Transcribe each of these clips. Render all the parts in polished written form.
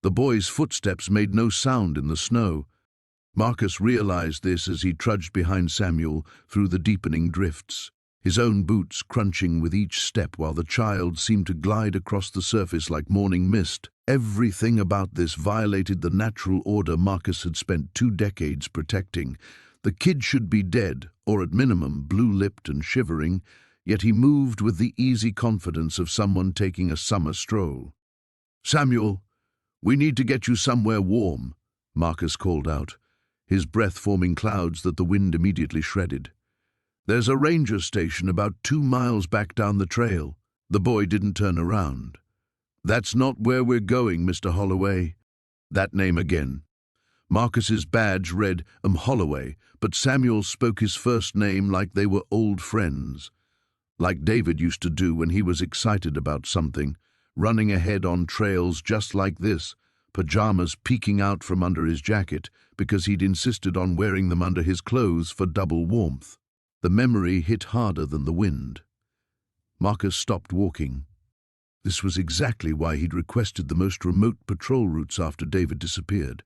The boy's footsteps made no sound in the snow. Marcus realized this as he trudged behind Samuel through the deepening drifts, his own boots crunching with each step while the child seemed to glide across the surface like morning mist. Everything about this violated the natural order Marcus had spent 2 decades protecting. The kid should be dead, or at minimum blue-lipped and shivering, yet he moved with the easy confidence of someone taking a summer stroll. "Samuel, we need to get you somewhere warm," Marcus called out, his breath forming clouds that the wind immediately shredded. "There's a ranger station about 2 miles back down the trail." The boy didn't turn around. "That's not where we're going, Mr. Holloway." That name again. Marcus's badge read Holloway, but Samuel spoke his first name like they were old friends, like David used to do when he was excited about something, running ahead on trails just like this, pajamas peeking out from under his jacket because he'd insisted on wearing them under his clothes for double warmth. The memory hit harder than the wind. Marcus stopped walking. This was exactly why he'd requested the most remote patrol routes after David disappeared.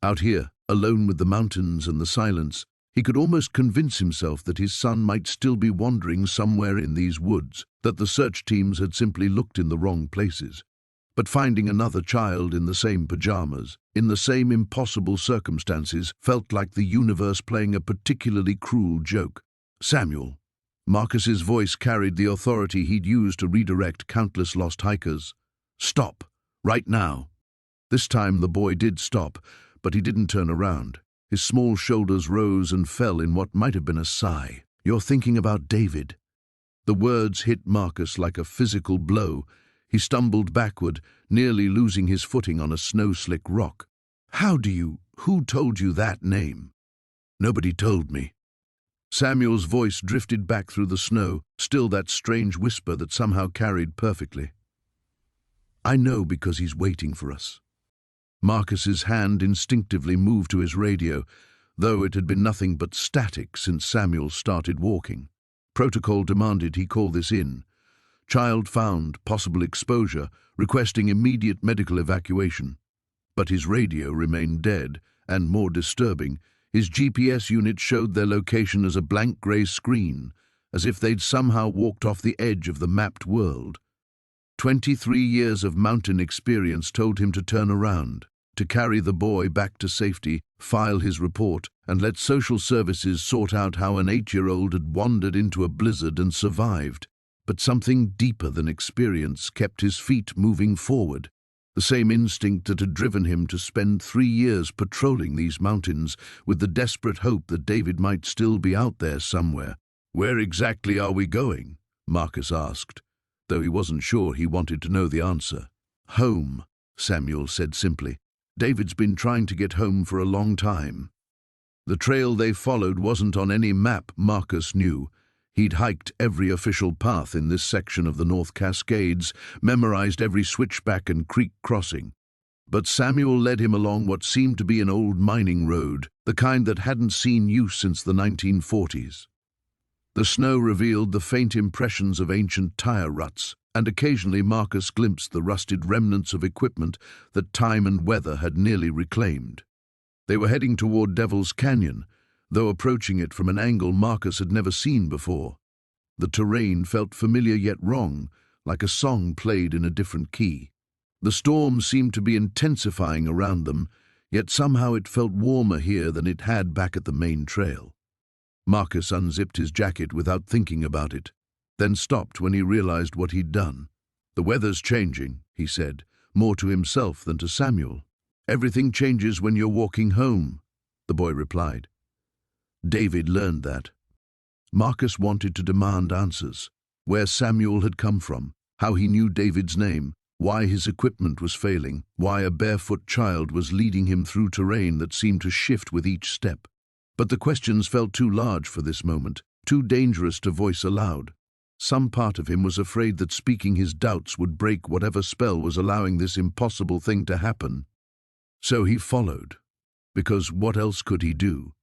Out here, alone with the mountains and the silence, he could almost convince himself that his son might still be wandering somewhere in these woods, that the search teams had simply looked in the wrong places. But finding another child in the same pajamas, in the same impossible circumstances, felt like the universe playing a particularly cruel joke. "Samuel." Marcus's voice carried the authority he'd used to redirect countless lost hikers. "Stop, right now." This time the boy did stop, but he didn't turn around. His small shoulders rose and fell in what might have been a sigh. "You're thinking about David." The words hit Marcus like a physical blow. He stumbled backward, nearly losing his footing on a snow-slick rock. Who told you that name?" "Nobody told me." Samuel's voice drifted back through the snow, still that strange whisper that somehow carried perfectly. "I know because he's waiting for us." Marcus's hand instinctively moved to his radio, though it had been nothing but static since Samuel started walking. Protocol demanded he call this in. Child found, possible exposure, requesting immediate medical evacuation. But his radio remained dead, and more disturbing, his GPS unit showed their location as a blank grey screen, as if they'd somehow walked off the edge of the mapped world. 23 years of mountain experience told him to turn around, to carry the boy back to safety, file his report, and let social services sort out how an 8-year-old had wandered into a blizzard and survived. But something deeper than experience kept his feet moving forward. The same instinct that had driven him to spend 3 years patrolling these mountains with the desperate hope that David might still be out there somewhere. "Where exactly are we going?" Marcus asked, though he wasn't sure he wanted to know the answer. "Home," Samuel said simply. "David's been trying to get home for a long time." The trail they followed wasn't on any map, Marcus knew. He'd hiked every official path in this section of the North Cascades, memorized every switchback and creek crossing. But Samuel led him along what seemed to be an old mining road, the kind that hadn't seen use since the 1940s. The snow revealed the faint impressions of ancient tire ruts, and occasionally Marcus glimpsed the rusted remnants of equipment that time and weather had nearly reclaimed. They were heading toward Devil's Canyon, though approaching it from an angle Marcus had never seen before. The terrain felt familiar yet wrong, like a song played in a different key. The storm seemed to be intensifying around them, yet somehow it felt warmer here than it had back at the main trail. Marcus unzipped his jacket without thinking about it, then stopped when he realized what he'd done. "The weather's changing," he said, more to himself than to Samuel. "Everything changes when you're walking home," the boy replied. David learned that. Marcus wanted to demand answers. Where Samuel had come from, how he knew David's name, why his equipment was failing, why a barefoot child was leading him through terrain that seemed to shift with each step. But the questions felt too large for this moment, too dangerous to voice aloud. Some part of him was afraid that speaking his doubts would break whatever spell was allowing this impossible thing to happen. So he followed, because what else could he do?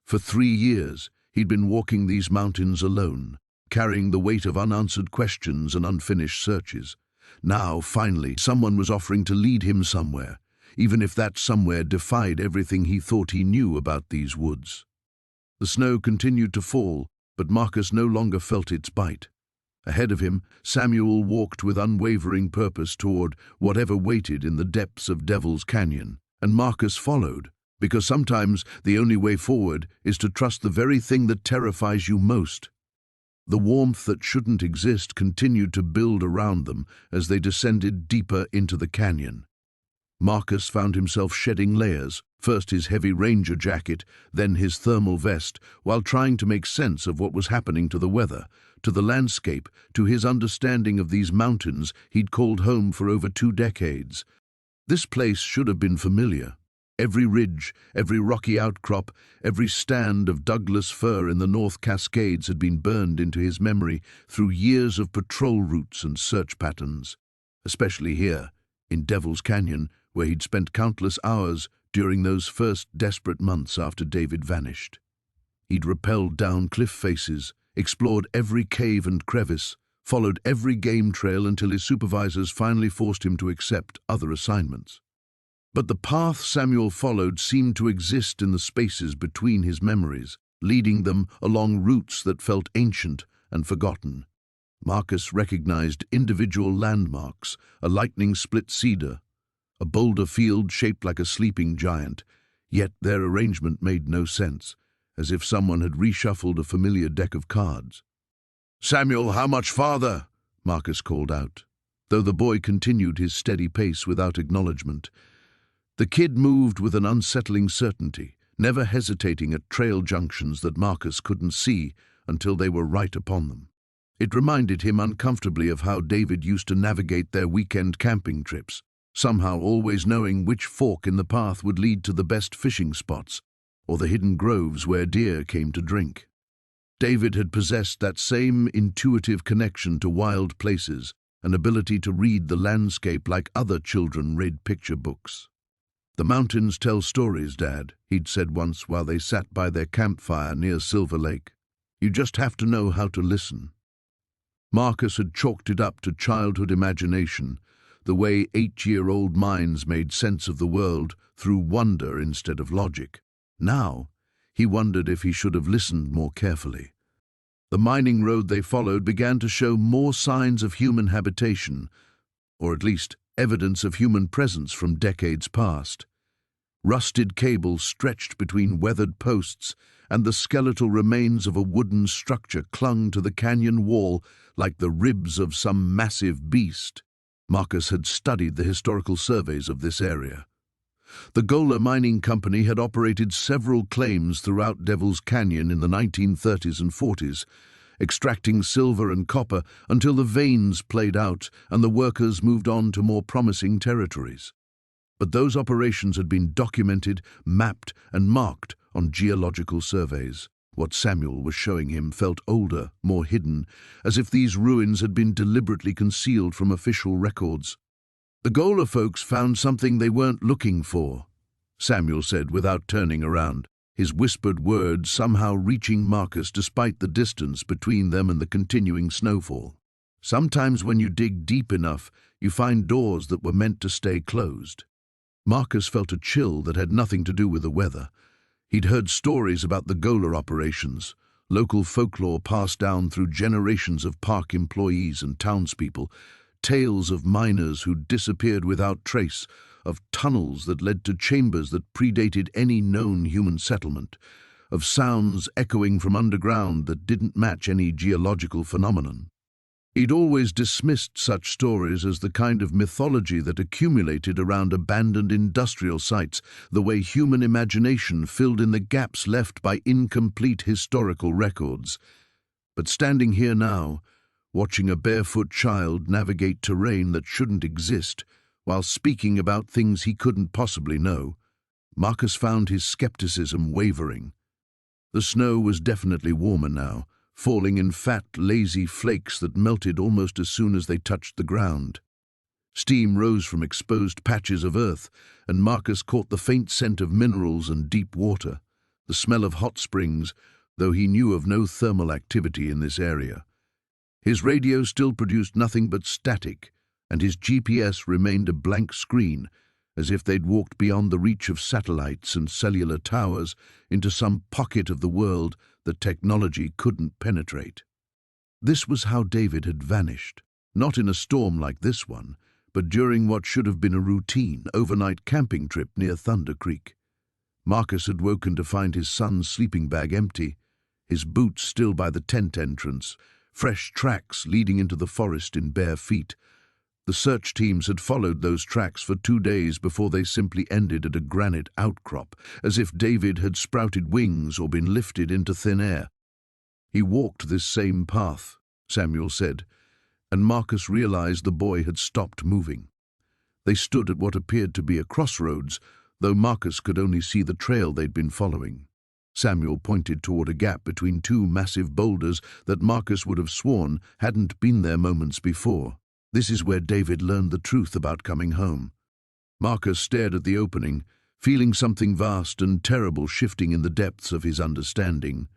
For 3 years, he'd been walking these mountains alone, carrying the weight of unanswered questions and unfinished searches. Now, finally, someone was offering to lead him somewhere, even if that somewhere defied everything he thought he knew about these woods. The snow continued to fall, but Marcus no longer felt its bite. Ahead of him, Samuel walked with unwavering purpose toward whatever waited in the depths of Devil's Canyon, and Marcus followed, because sometimes the only way forward is to trust the very thing that terrifies you most. The warmth that shouldn't exist continued to build around them as they descended deeper into the canyon. Marcus found himself shedding layers, first his heavy ranger jacket, then his thermal vest, while trying to make sense of what was happening to the weather, to the landscape, to his understanding of these mountains he'd called home for over 2 decades. This place should have been familiar. Every ridge, every rocky outcrop, every stand of Douglas fir in the North Cascades had been burned into his memory through years of patrol routes and search patterns, especially here, in Devil's Canyon, where he'd spent countless hours during those first desperate months after David vanished. He'd rappelled down cliff faces, explored every cave and crevice, followed every game trail until his supervisors finally forced him to accept other assignments. But the path Samuel followed seemed to exist in the spaces between his memories, leading them along routes that felt ancient and forgotten. Marcus recognized individual landmarks, a lightning-split cedar, a boulder field shaped like a sleeping giant, yet their arrangement made no sense, as if someone had reshuffled a familiar deck of cards. "Samuel, how much farther?" Marcus called out, though the boy continued his steady pace without acknowledgement. The kid moved with an unsettling certainty, never hesitating at trail junctions that Marcus couldn't see until they were right upon them. It reminded him uncomfortably of how David used to navigate their weekend camping trips, somehow always knowing which fork in the path would lead to the best fishing spots, or the hidden groves where deer came to drink. David had possessed that same intuitive connection to wild places, an ability to read the landscape like other children read picture books. "The mountains tell stories, Dad," he'd said once while they sat by their campfire near Silver Lake. "You just have to know how to listen." Marcus had chalked it up to childhood imagination, the way 8-year-old minds made sense of the world through wonder instead of logic. Now, he wondered if he should have listened more carefully. The mining road they followed began to show more signs of human habitation, or at least evidence of human presence from decades past. Rusted cables stretched between weathered posts, and the skeletal remains of a wooden structure clung to the canyon wall like the ribs of some massive beast. Marcus had studied the historical surveys of this area. The Goler Mining Company had operated several claims throughout Devil's Canyon in the 1930s and 40s, extracting silver and copper until the veins played out and the workers moved on to more promising territories. But those operations had been documented, mapped, and marked on geological surveys. What Samuel was showing him felt older, more hidden, as if these ruins had been deliberately concealed from official records. "The Goler folks found something they weren't looking for," Samuel said without turning around, his whispered words somehow reaching Marcus despite the distance between them and the continuing snowfall. "Sometimes when you dig deep enough, you find doors that were meant to stay closed." Marcus felt a chill that had nothing to do with the weather. He'd heard stories about the Goler operations, local folklore passed down through generations of park employees and townspeople, tales of miners who disappeared without trace, of tunnels that led to chambers that predated any known human settlement, of sounds echoing from underground that didn't match any geological phenomenon. He'd always dismissed such stories as the kind of mythology that accumulated around abandoned industrial sites, the way human imagination filled in the gaps left by incomplete historical records. But standing here now, watching a barefoot child navigate terrain that shouldn't exist, while speaking about things he couldn't possibly know, Marcus found his skepticism wavering. The snow was definitely warmer now, falling in fat, lazy flakes that melted almost as soon as they touched the ground. Steam rose from exposed patches of earth, and Marcus caught the faint scent of minerals and deep water, the smell of hot springs, though he knew of no thermal activity in this area. His radio still produced nothing but static, and his GPS remained a blank screen, as if they'd walked beyond the reach of satellites and cellular towers into some pocket of the world that technology couldn't penetrate. This was how David had vanished, not in a storm like this one, but during what should have been a routine overnight camping trip near Thunder Creek. Marcus had woken to find his son's sleeping bag empty, his boots still by the tent entrance, fresh tracks leading into the forest in bare feet. The search teams had followed those tracks for 2 days before they simply ended at a granite outcrop, as if David had sprouted wings or been lifted into thin air. He walked this same path, Samuel said, and Marcus realized the boy had stopped moving. They stood at what appeared to be a crossroads, though Marcus could only see the trail they'd been following. Samuel pointed toward a gap between 2 massive boulders that Marcus would have sworn hadn't been there moments before. This is where David learned the truth about coming home. Marcus stared at the opening, feeling something vast and terrible shifting in the depths of his understanding.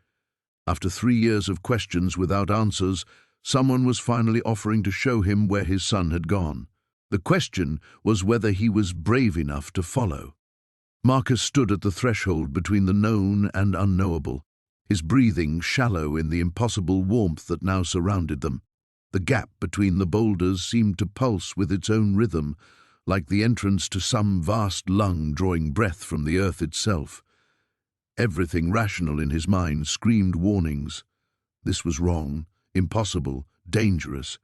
After 3 years of questions without answers, someone was finally offering to show him where his son had gone. The question was whether he was brave enough to follow. Marcus stood at the threshold between the known and unknowable, his breathing shallow in the impossible warmth that now surrounded them. The gap between the boulders seemed to pulse with its own rhythm, like the entrance to some vast lung drawing breath from the earth itself. Everything rational in his mind screamed warnings. This was wrong, impossible, dangerous.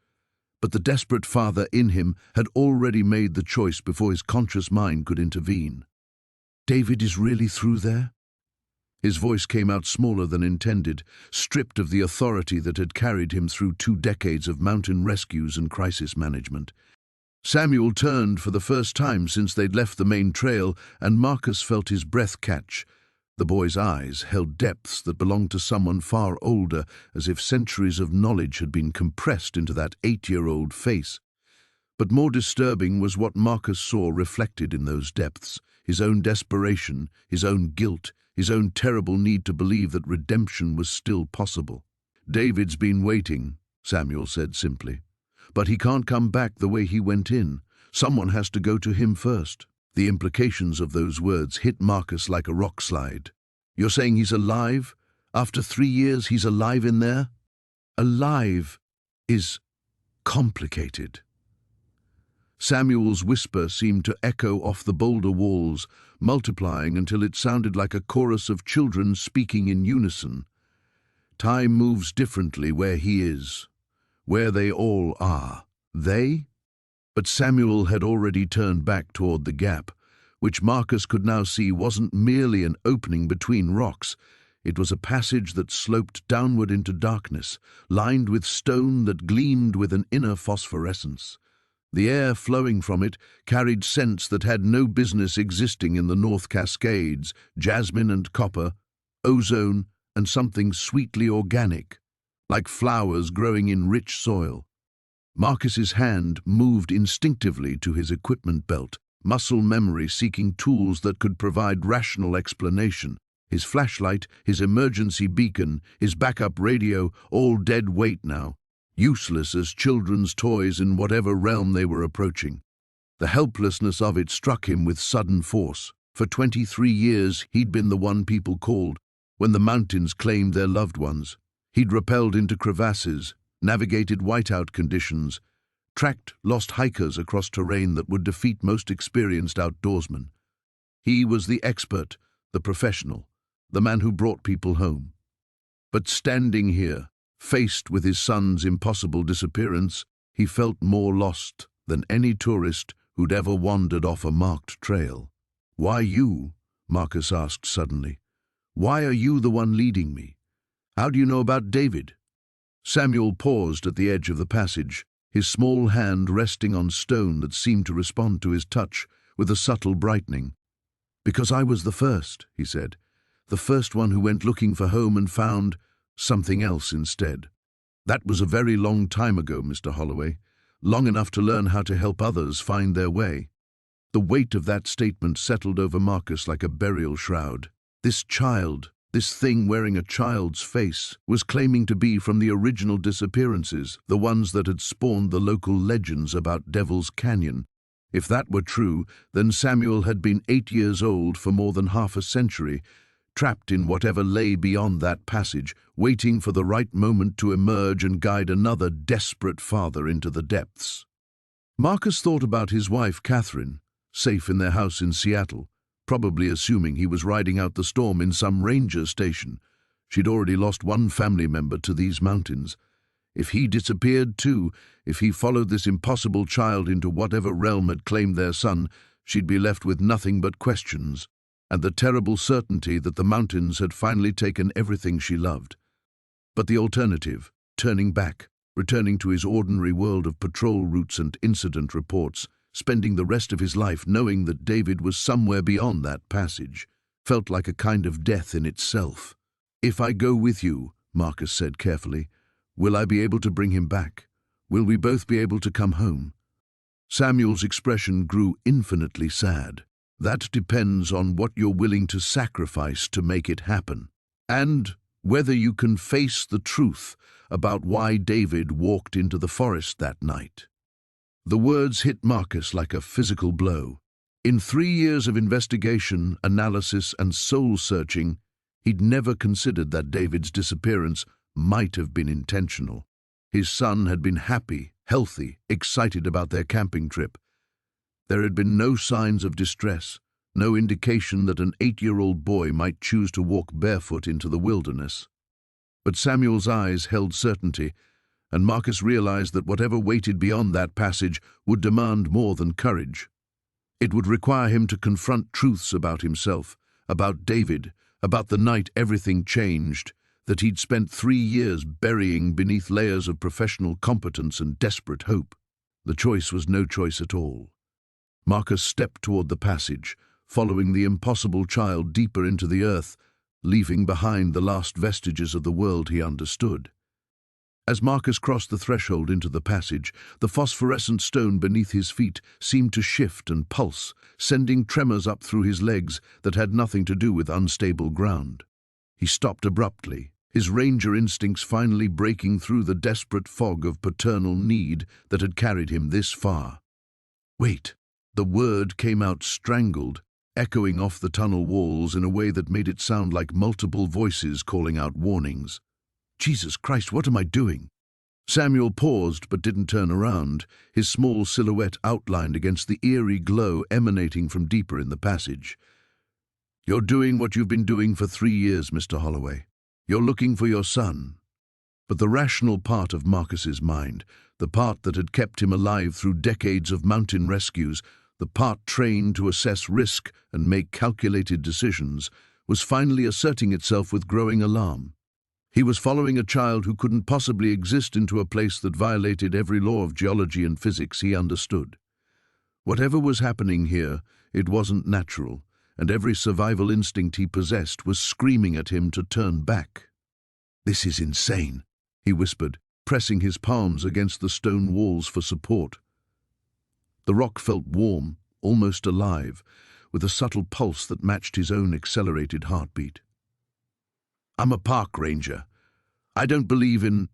But the desperate father in him had already made the choice before his conscious mind could intervene. "David is really through there?" His voice came out smaller than intended, stripped of the authority that had carried him through 2 decades of mountain rescues and crisis management. Samuel turned for the first time since they'd left the main trail, and Marcus felt his breath catch. The boy's eyes held depths that belonged to someone far older, as if centuries of knowledge had been compressed into that 8-year-old face. But more disturbing was what Marcus saw reflected in those depths, his own desperation, his own guilt, his own terrible need to believe that redemption was still possible. "David's been waiting," Samuel said simply. "But he can't come back the way he went in. Someone has to go to him first." The implications of those words hit Marcus like a rock slide. "You're saying he's alive? After 3 years he's alive in there?" "Alive is complicated." Samuel's whisper seemed to echo off the boulder walls, multiplying until it sounded like a chorus of children speaking in unison. "Time moves differently where he is, where they all are." They? But Samuel had already turned back toward the gap, which Marcus could now see wasn't merely an opening between rocks. It was a passage that sloped downward into darkness, lined with stone that gleamed with an inner phosphorescence. The air flowing from it carried scents that had no business existing in the North Cascades: jasmine and copper, ozone, and something sweetly organic, like flowers growing in rich soil. Marcus's hand moved instinctively to his equipment belt, muscle memory seeking tools that could provide rational explanation. His flashlight, his emergency beacon, his backup radio, all dead weight now, useless as children's toys in whatever realm they were approaching. The helplessness of it struck him with sudden force. For 23 years he'd been the one people called when the mountains claimed their loved ones. He'd rappelled into crevasses, navigated whiteout conditions, tracked lost hikers across terrain that would defeat most experienced outdoorsmen. He was the expert, the professional, the man who brought people home. But standing here, faced with his son's impossible disappearance, he felt more lost than any tourist who'd ever wandered off a marked trail. "Why you?" Marcus asked suddenly. "Why are you the one leading me? How do you know about David?" Samuel paused at the edge of the passage, his small hand resting on stone that seemed to respond to his touch with a subtle brightening. "Because I was the first," he said. "The first one who went looking for home and found something else instead. That was a very long time ago, Mr. Holloway, long enough to learn how to help others find their way." The weight of that statement settled over Marcus like a burial shroud. This child, This thing wearing a child's face was claiming to be from the original disappearances, the ones that had spawned the local legends about Devil's Canyon. If that were true, then Samuel had been 8 years old for more than half a century, trapped in whatever lay beyond that passage, waiting for the right moment to emerge and guide another desperate father into the depths. Marcus thought about his wife, Catherine, safe in their house in Seattle, probably assuming he was riding out the storm in some ranger station. She'd already lost one family member to these mountains. If he disappeared too, if he followed this impossible child into whatever realm had claimed their son, she'd be left with nothing but questions, and the terrible certainty that the mountains had finally taken everything she loved. But the alternative, turning back, returning to his ordinary world of patrol routes and incident reports, spending the rest of his life knowing that David was somewhere beyond that passage, felt like a kind of death in itself. "If I go with you," Marcus said carefully, "will I be able to bring him back? Will we both be able to come home?" Samuel's expression grew infinitely sad. "That depends on what you're willing to sacrifice to make it happen, and whether you can face the truth about why David walked into the forest that night." The words hit Marcus like a physical blow. In 3 years of investigation, analysis, and soul-searching, he'd never considered that David's disappearance might have been intentional. His son had been happy, healthy, excited about their camping trip. There had been no signs of distress, no indication that an 8-year-old boy might choose to walk barefoot into the wilderness. But Samuel's eyes held certainty, and Marcus realized that whatever waited beyond that passage would demand more than courage. It would require him to confront truths about himself, about David, about the night everything changed, that he'd spent 3 years burying beneath layers of professional competence and desperate hope. The choice was no choice at all. Marcus stepped toward the passage, following the impossible child deeper into the earth, leaving behind the last vestiges of the world he understood. As Marcus crossed the threshold into the passage, the phosphorescent stone beneath his feet seemed to shift and pulse, sending tremors up through his legs that had nothing to do with unstable ground. He stopped abruptly, his ranger instincts finally breaking through the desperate fog of paternal need that had carried him this far. "Wait!" The word came out strangled, echoing off the tunnel walls in a way that made it sound like multiple voices calling out warnings. "Jesus Christ, what am I doing?" Samuel paused but didn't turn around, his small silhouette outlined against the eerie glow emanating from deeper in the passage. "You're doing what you've been doing for 3 years, Mr. Holloway. You're looking for your son." But the rational part of Marcus's mind, the part that had kept him alive through decades of mountain rescues, the part trained to assess risk and make calculated decisions, was finally asserting itself with growing alarm. He was following a child who couldn't possibly exist into a place that violated every law of geology and physics he understood. Whatever was happening here, it wasn't natural, and every survival instinct he possessed was screaming at him to turn back. "This is insane," he whispered, pressing his palms against the stone walls for support. The rock felt warm, almost alive, with a subtle pulse that matched his own accelerated heartbeat. "I'm a park ranger. I don't believe in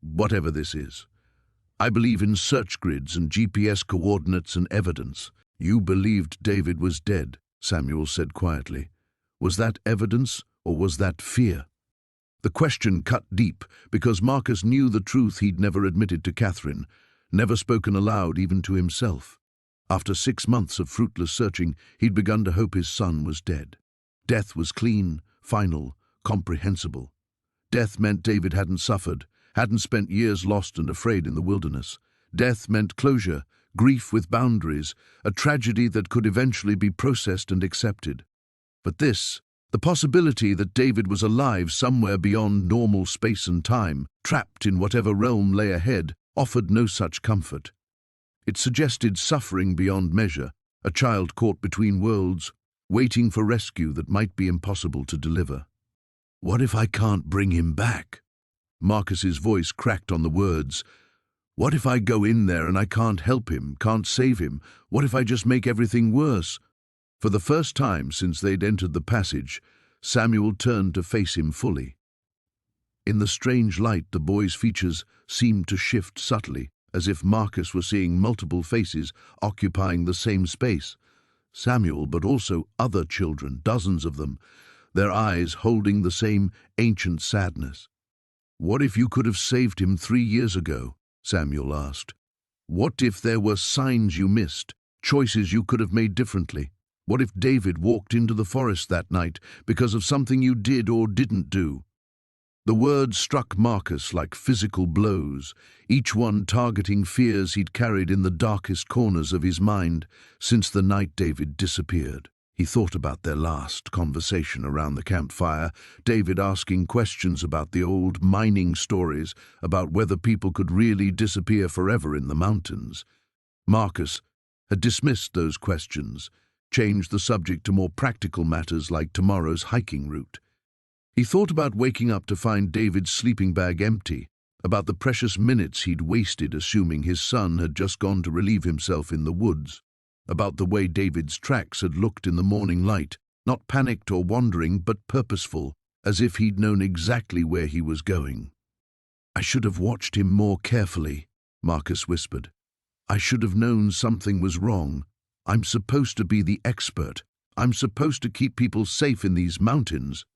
whatever this is. I believe in search grids and GPS coordinates and evidence." "You believed David was dead," Samuel said quietly. "Was that evidence or was that fear?" The question cut deep because Marcus knew the truth he'd never admitted to Catherine, never spoken aloud even to himself. After 6 months of fruitless searching, he'd begun to hope his son was dead. Death was clean, final, comprehensible. Death meant David hadn't suffered, hadn't spent years lost and afraid in the wilderness. Death meant closure, grief with boundaries, a tragedy that could eventually be processed and accepted. But this, the possibility that David was alive somewhere beyond normal space and time, trapped in whatever realm lay ahead, offered no such comfort. It suggested suffering beyond measure, a child caught between worlds, waiting for rescue that might be impossible to deliver. "What if I can't bring him back?" Marcus's voice cracked on the words. "What if I go in there and I can't help him, can't save him? What if I just make everything worse?" For the first time since they'd entered the passage, Samuel turned to face him fully. In the strange light, the boy's features seemed to shift subtly, as if Marcus were seeing multiple faces occupying the same space. Samuel, but also other children, dozens of them, their eyes holding the same ancient sadness. "What if you could have saved him 3 years ago?" Samuel asked. "What if there were signs you missed, choices you could have made differently? What if David walked into the forest that night because of something you did or didn't do?" The words struck Marcus like physical blows, each one targeting fears he'd carried in the darkest corners of his mind since the night David disappeared. He thought about their last conversation around the campfire, David asking questions about the old mining stories, about whether people could really disappear forever in the mountains. Marcus had dismissed those questions, changed the subject to more practical matters like tomorrow's hiking route. He thought about waking up to find David's sleeping bag empty, about the precious minutes he'd wasted assuming his son had just gone to relieve himself in the woods, about the way David's tracks had looked in the morning light, not panicked or wandering, but purposeful, as if he'd known exactly where he was going. "I should have watched him more carefully," Marcus whispered. "I should have known something was wrong. I'm supposed to be the expert. I'm supposed to keep people safe in these mountains.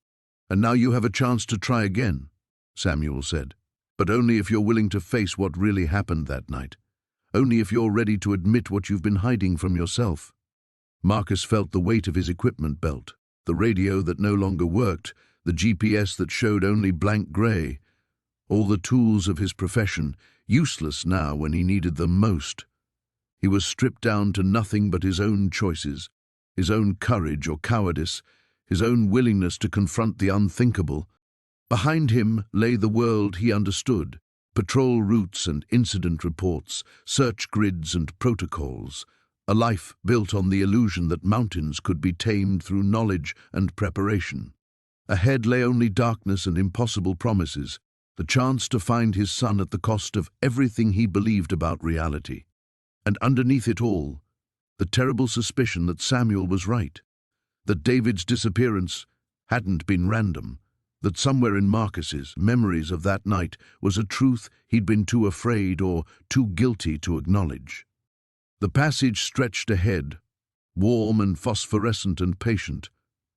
And now you have a chance to try again," Samuel said. "But only if you're willing to face what really happened that night. Only if you're ready to admit what you've been hiding from yourself." Marcus felt the weight of his equipment belt, the radio that no longer worked, the GPS that showed only blank grey, all the tools of his profession, useless now when he needed them most. He was stripped down to nothing but his own choices, his own courage or cowardice, his own willingness to confront the unthinkable. Behind him lay the world he understood, patrol routes and incident reports, search grids and protocols, a life built on the illusion that mountains could be tamed through knowledge and preparation. Ahead lay only darkness and impossible promises, the chance to find his son at the cost of everything he believed about reality. And underneath it all, the terrible suspicion that Samuel was right, that David's disappearance hadn't been random, that somewhere in Marcus's memories of that night was a truth he'd been too afraid or too guilty to acknowledge. The passage stretched ahead, warm and phosphorescent and patient,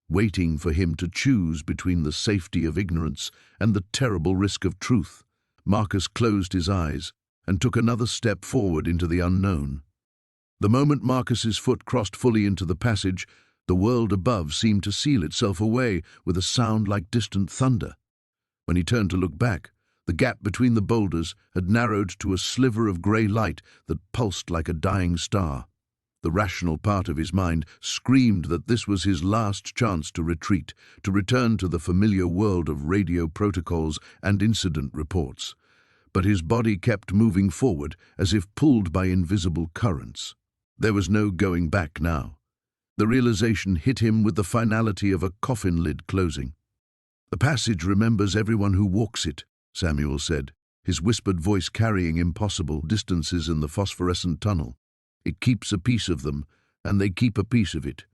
waiting for him to choose between the safety of ignorance and the terrible risk of truth. Marcus closed his eyes and took another step forward into the unknown. The moment Marcus's foot crossed fully into the passage, the world above seemed to seal itself away with a sound like distant thunder. When he turned to look back, the gap between the boulders had narrowed to a sliver of grey light that pulsed like a dying star. The rational part of his mind screamed that this was his last chance to retreat, to return to the familiar world of radio protocols and incident reports. But his body kept moving forward as if pulled by invisible currents. There was no going back now. The realization hit him with the finality of a coffin lid closing. "The passage remembers everyone who walks it," Samuel said, his whispered voice carrying impossible distances in the phosphorescent tunnel. "It keeps a piece of them, and they keep a piece of it.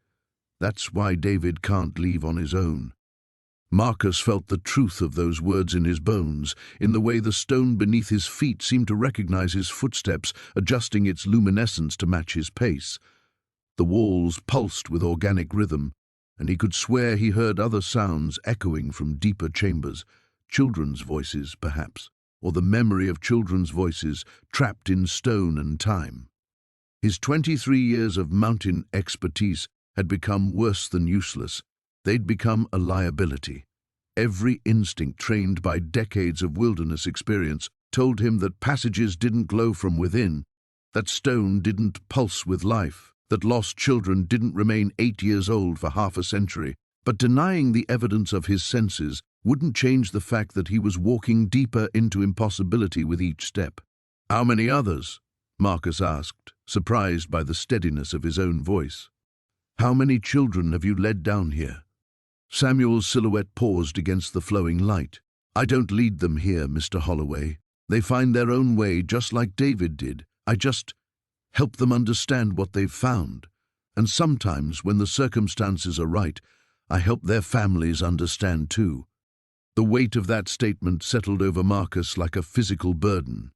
That's why David can't leave on his own." Marcus felt the truth of those words in his bones, in the way the stone beneath his feet seemed to recognize his footsteps, adjusting its luminescence to match his pace. The walls pulsed with organic rhythm, and he could swear he heard other sounds echoing from deeper chambers, children's voices, perhaps, or the memory of children's voices trapped in stone and time. His 23 years of mountain expertise had become worse than useless. They'd become a liability. Every instinct trained by decades of wilderness experience told him that passages didn't glow from within, that stone didn't pulse with life, that lost children didn't remain 8 years old for half a century. But denying the evidence of his senses wouldn't change the fact that he was walking deeper into impossibility with each step. "How many others?" Marcus asked, surprised by the steadiness of his own voice. "How many children have you led down here?" Samuel's silhouette paused against the flowing light. "I don't lead them here, Mr. Holloway. They find their own way just like David did. I just help them understand what they've found. And sometimes, when the circumstances are right, I help their families understand too." The weight of that statement settled over Marcus like a physical burden.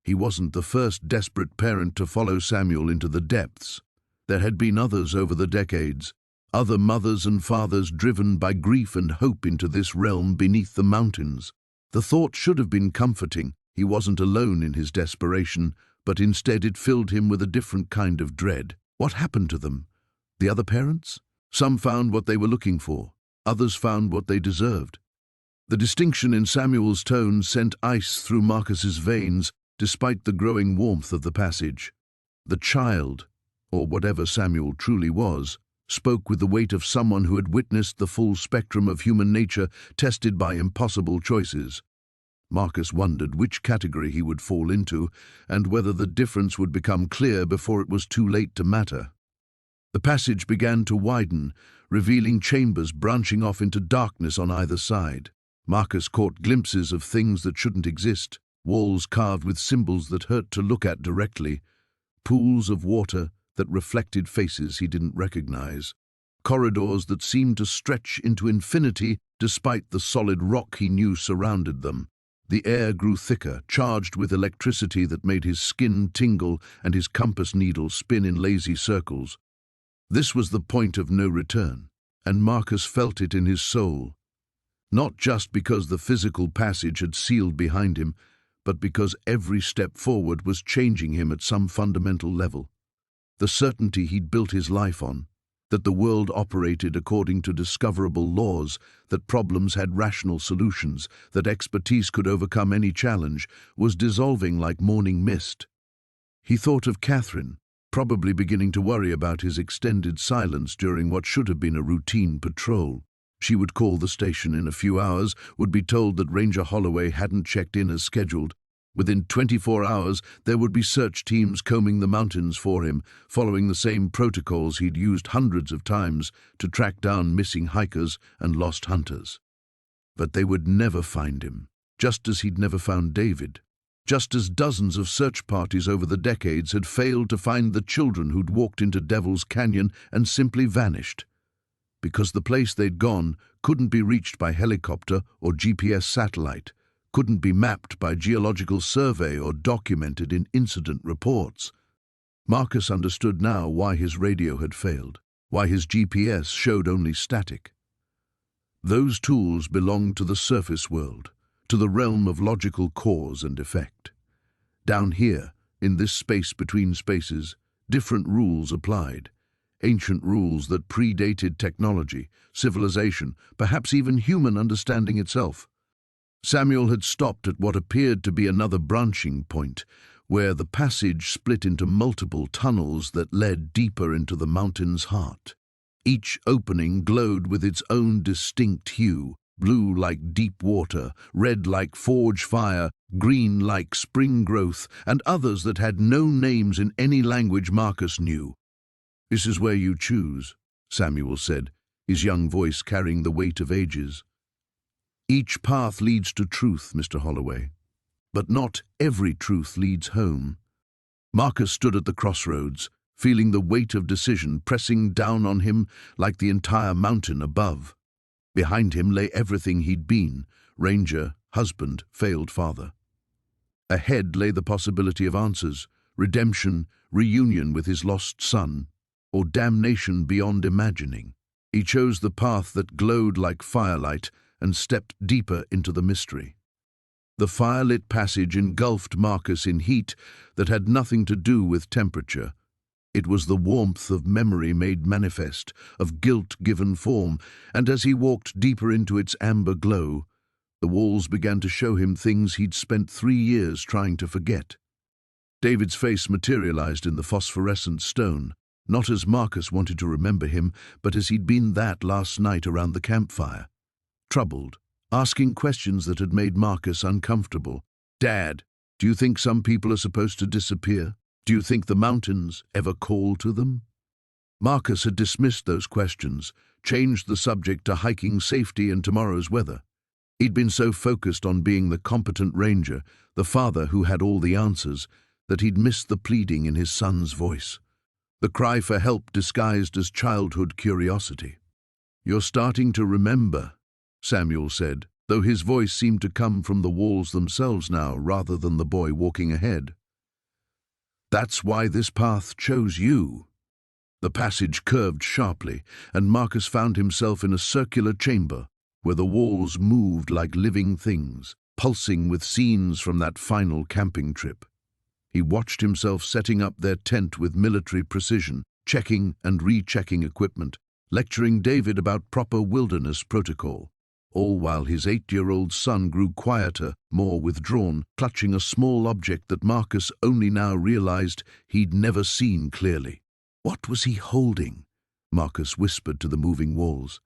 He wasn't the first desperate parent to follow Samuel into the depths. There had been others over the decades, other mothers and fathers driven by grief and hope into this realm beneath the mountains. The thought should have been comforting. He wasn't alone in his desperation, but instead it filled him with a different kind of dread. What happened to them? The other parents? Some found what they were looking for. Others found what they deserved. The distinction in Samuel's tone sent ice through Marcus's veins, despite the growing warmth of the passage. The child, or whatever Samuel truly was, spoke with the weight of someone who had witnessed the full spectrum of human nature tested by impossible choices. Marcus wondered which category he would fall into, and whether the difference would become clear before it was too late to matter. The passage began to widen, revealing chambers branching off into darkness on either side. Marcus caught glimpses of things that shouldn't exist, walls carved with symbols that hurt to look at directly, pools of water that reflected faces he didn't recognize, corridors that seemed to stretch into infinity despite the solid rock he knew surrounded them. The air grew thicker, charged with electricity that made his skin tingle and his compass needle spin in lazy circles. This was the point of no return, and Marcus felt it in his soul. Not just because the physical passage had sealed behind him, but because every step forward was changing him at some fundamental level. The certainty he'd built his life on, that the world operated according to discoverable laws, that problems had rational solutions, that expertise could overcome any challenge, was dissolving like morning mist. He thought of Catherine, probably beginning to worry about his extended silence during what should have been a routine patrol. She would call the station in a few hours, would be told that Ranger Holloway hadn't checked in as scheduled. Within 24 hours, there would be search teams combing the mountains for him, following the same protocols he'd used hundreds of times to track down missing hikers and lost hunters. But they would never find him, just as he'd never found David. Just as dozens of search parties over the decades had failed to find the children who'd walked into Devil's Canyon and simply vanished, because the place they'd gone couldn't be reached by helicopter or GPS satellite, couldn't be mapped by geological survey or documented in incident reports. Marcus understood now why his radio had failed, why his GPS showed only static. Those tools belonged to the surface world, to the realm of logical cause and effect. Down here, in this space between spaces, different rules applied. Ancient rules that predated technology, civilization, perhaps even human understanding itself. Samuel had stopped at what appeared to be another branching point, where the passage split into multiple tunnels that led deeper into the mountain's heart. Each opening glowed with its own distinct hue, blue like deep water, red like forge fire, green like spring growth, and others that had no names in any language Marcus knew. "This is where you choose," Samuel said, his young voice carrying the weight of ages. "Each path leads to truth, Mr. Holloway, but not every truth leads home." Marcus stood at the crossroads, feeling the weight of decision pressing down on him like the entire mountain above. Behind him lay everything he'd been: ranger, husband, failed father. Ahead lay the possibility of answers: redemption, reunion with his lost son, or damnation beyond imagining. He chose the path that glowed like firelight and stepped deeper into the mystery. The firelit passage engulfed Marcus in heat that had nothing to do with temperature. It was the warmth of memory made manifest, of guilt given form, and as he walked deeper into its amber glow, the walls began to show him things he'd spent 3 years trying to forget. David's face materialized in the phosphorescent stone, not as Marcus wanted to remember him, but as he'd been that last night around the campfire. Troubled, asking questions that had made Marcus uncomfortable. "Dad, do you think some people are supposed to disappear? Do you think the mountains ever call to them?" Marcus had dismissed those questions, changed the subject to hiking safety and tomorrow's weather. He'd been so focused on being the competent ranger, the father who had all the answers, that he'd missed the pleading in his son's voice, the cry for help disguised as childhood curiosity. "You're starting to remember," Samuel said, though his voice seemed to come from the walls themselves now rather than the boy walking ahead. "That's why this path chose you." The passage curved sharply, and Marcus found himself in a circular chamber where the walls moved like living things, pulsing with scenes from that final camping trip. He watched himself setting up their tent with military precision, checking and rechecking equipment, lecturing David about proper wilderness protocol, all while his 8-year-old son grew quieter, more withdrawn, clutching a small object that Marcus only now realized he'd never seen clearly. What was he holding? Marcus whispered to the moving walls.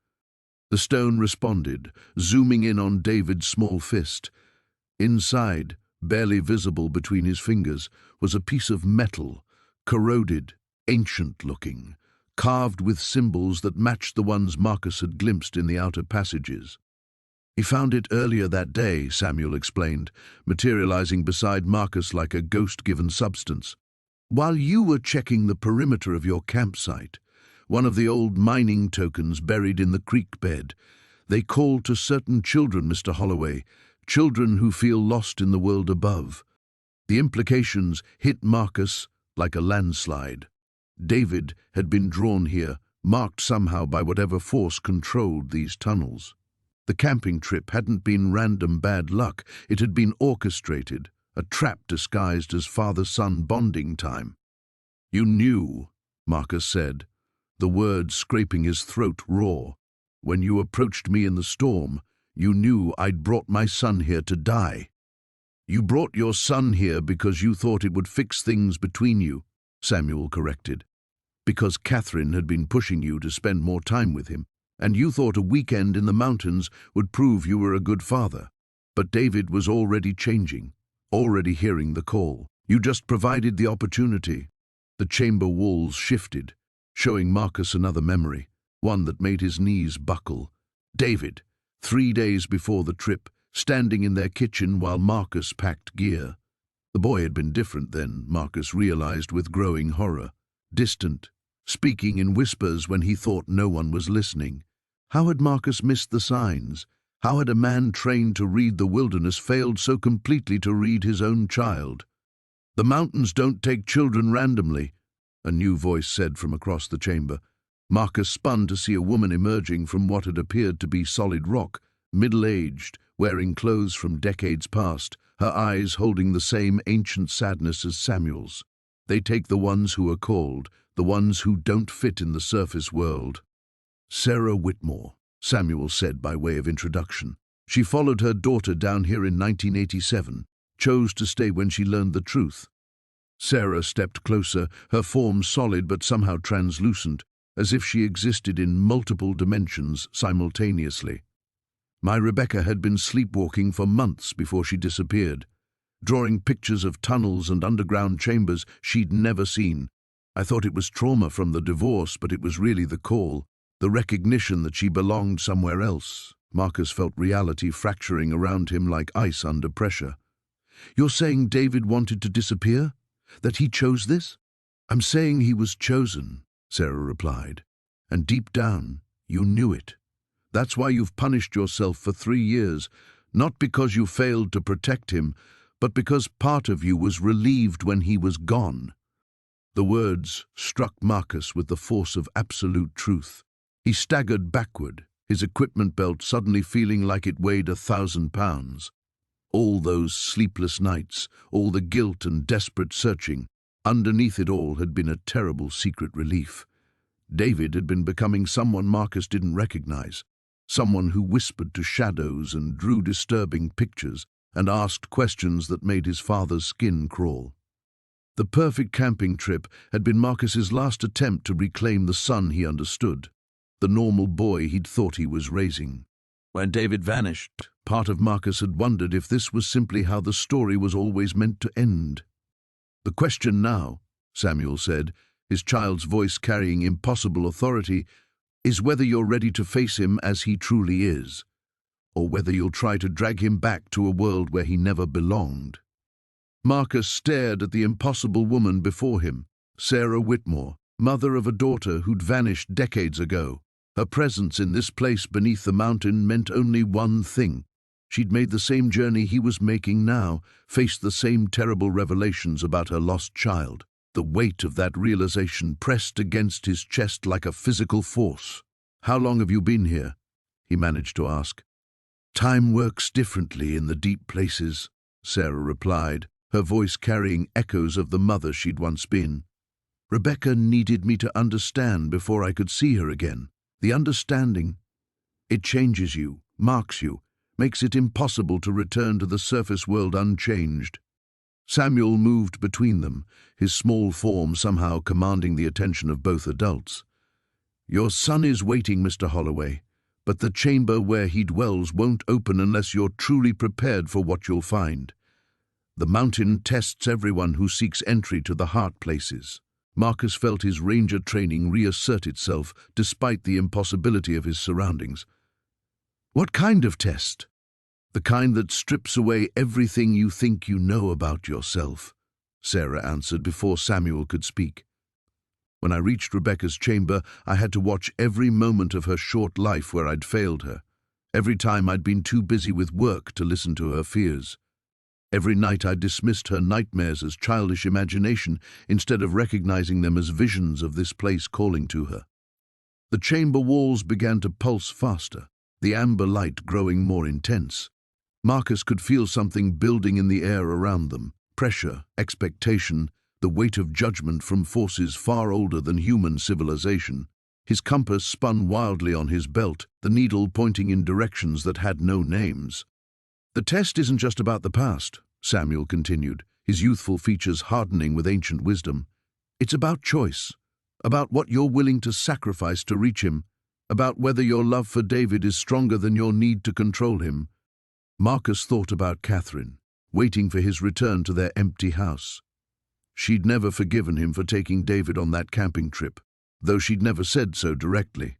The stone responded, zooming in on David's small fist. Inside, barely visible between his fingers, was a piece of metal, corroded, ancient-looking, carved with symbols that matched the ones Marcus had glimpsed in the outer passages. "He found it earlier that day," Samuel explained, materializing beside Marcus like a ghost-given substance. "While you were checking the perimeter of your campsite, one of the old mining tokens buried in the creek bed. They call to certain children, Mr. Holloway, children who feel lost in the world above." The implications hit Marcus like a landslide. David had been drawn here, marked somehow by whatever force controlled these tunnels. The camping trip hadn't been random bad luck, it had been orchestrated, a trap disguised as father-son bonding time. "You knew," Marcus said, the words scraping his throat raw. "When you approached me in the storm, you knew I'd brought my son here to die." "You brought your son here because you thought it would fix things between you," Samuel corrected. "Because Catherine had been pushing you to spend more time with him, and you thought a weekend in the mountains would prove you were a good father. But David was already changing, already hearing the call. You just provided the opportunity." The chamber walls shifted, showing Marcus another memory, one that made his knees buckle. David, 3 days before the trip, standing in their kitchen while Marcus packed gear. The boy had been different then, Marcus realized with growing horror. Distant, speaking in whispers when he thought no one was listening. How had Marcus missed the signs? How had a man trained to read the wilderness failed so completely to read his own child? "The mountains don't take children randomly," a new voice said from across the chamber. Marcus spun to see a woman emerging from what had appeared to be solid rock, middle-aged, wearing clothes from decades past, her eyes holding the same ancient sadness as Samuel's. "They take the ones who are called, the ones who don't fit in the surface world." "Sarah Whitmore," Samuel said by way of introduction. "She followed her daughter down here in 1987, chose to stay when she learned the truth." Sarah stepped closer, her form solid but somehow translucent, as if she existed in multiple dimensions simultaneously. "My Rebecca had been sleepwalking for months before she disappeared, drawing pictures of tunnels and underground chambers she'd never seen. I thought it was trauma from the divorce, but it was really the call, the recognition that she belonged somewhere else." Marcus felt reality fracturing around him like ice under pressure. "You're saying David wanted to disappear? That he chose this?" "I'm saying he was chosen," Sarah replied. "And deep down, you knew it. That's why you've punished yourself for 3 years, not because you failed to protect him, but because part of you was relieved when he was gone." The words struck Marcus with the force of absolute truth. He staggered backward, his equipment belt suddenly feeling like it weighed 1,000 pounds. All those sleepless nights, all the guilt and desperate searching, underneath it all had been a terrible secret relief. David had been becoming someone Marcus didn't recognize, someone who whispered to shadows and drew disturbing pictures and asked questions that made his father's skin crawl. The perfect camping trip had been Marcus's last attempt to reclaim the son he understood, the normal boy he'd thought he was raising. When David vanished, part of Marcus had wondered if this was simply how the story was always meant to end. "The question now," Samuel said, his child's voice carrying impossible authority, "is whether you're ready to face him as he truly is, or whether you'll try to drag him back to a world where he never belonged." Marcus stared at the impossible woman before him, Sarah Whitmore, mother of a daughter who'd vanished decades ago. Her presence in this place beneath the mountain meant only one thing. She'd made the same journey he was making now, faced the same terrible revelations about her lost child. The weight of that realization pressed against his chest like a physical force. "How long have you been here?" he managed to ask. "Time works differently in the deep places," Sarah replied, her voice carrying echoes of the mother she'd once been. "Rebecca needed me to understand before I could see her again. The understanding, it changes you, marks you, makes it impossible to return to the surface world unchanged." Samuel moved between them, his small form somehow commanding the attention of both adults. "Your son is waiting, Mr. Holloway, but the chamber where he dwells won't open unless you're truly prepared for what you'll find. The mountain tests everyone who seeks entry to the heart places." Marcus felt his ranger training reassert itself despite the impossibility of his surroundings. "What kind of test?" "The kind that strips away everything you think you know about yourself," Sarah answered before Samuel could speak. "When I reached Rebecca's chamber, I had to watch every moment of her short life where I'd failed her. Every time I'd been too busy with work to listen to her fears. Every night I dismissed her nightmares as childish imagination instead of recognizing them as visions of this place calling to her." The chamber walls began to pulse faster, the amber light growing more intense. Marcus could feel something building in the air around them, pressure, expectation, the weight of judgment from forces far older than human civilization. His compass spun wildly on his belt, the needle pointing in directions that had no names. "The test isn't just about the past," Samuel continued, his youthful features hardening with ancient wisdom. "It's about choice, about what you're willing to sacrifice to reach him, about whether your love for David is stronger than your need to control him." Marcus thought about Catherine, waiting for his return to their empty house. She'd never forgiven him for taking David on that camping trip, though she'd never said so directly.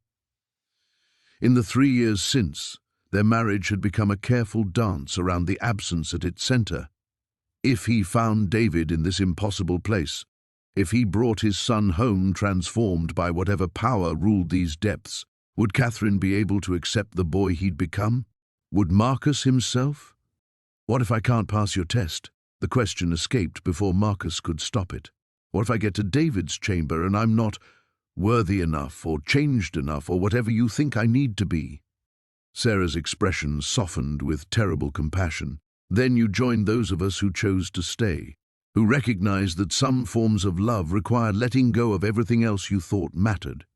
In the 3 years since, their marriage had become a careful dance around the absence at its center. If he found David in this impossible place, if he brought his son home transformed by whatever power ruled these depths, would Catherine be able to accept the boy he'd become? Would Marcus himself? "What if I can't pass your test?" The question escaped before Marcus could stop it. "What if I get to David's chamber and I'm not worthy enough or changed enough or whatever you think I need to be?" Sarah's expression softened with terrible compassion. "Then you join those of us who chose to stay, who recognized that some forms of love require letting go of everything else you thought mattered."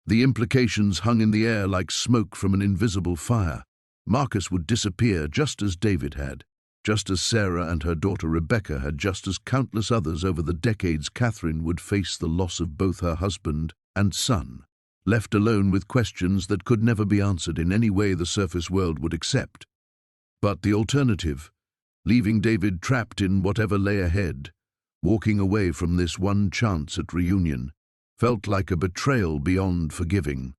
The implications hung in the air like smoke from an invisible fire. Marcus would disappear just as David had, just as Sarah and her daughter Rebecca had, just as countless others over the decades. Catherine would face the loss of both her husband and son, left alone with questions that could never be answered in any way the surface world would accept. But the alternative, leaving David trapped in whatever lay ahead, walking away from this one chance at reunion, felt like a betrayal beyond forgiving.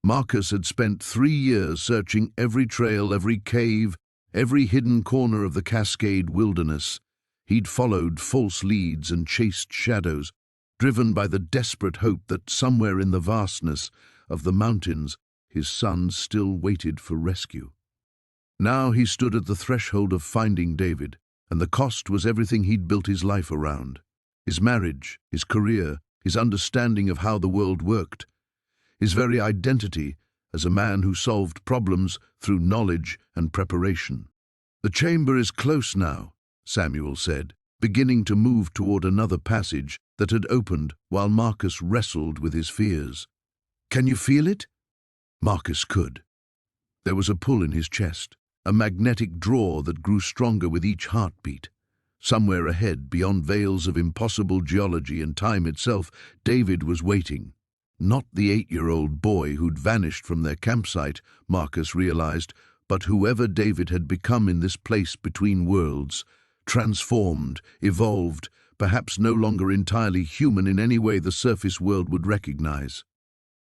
Marcus had spent 3 years searching every trail, every cave, every hidden corner of the Cascade wilderness. He'd followed false leads and chased shadows, driven by the desperate hope that somewhere in the vastness of the mountains his son still waited for rescue. Now he stood at the threshold of finding David, and the cost was everything he'd built his life around. His marriage, his career, his understanding of how the world worked, his very identity as a man who solved problems through knowledge and preparation. "The chamber is close now," Samuel said, beginning to move toward another passage that had opened while Marcus wrestled with his fears. "Can you feel it?" Marcus could. There was a pull in his chest, a magnetic draw that grew stronger with each heartbeat. Somewhere ahead, beyond veils of impossible geology and time itself, David was waiting. Not the 8-year-old boy who'd vanished from their campsite, Marcus realized, but whoever David had become in this place between worlds, transformed, evolved, perhaps no longer entirely human in any way the surface world would recognize.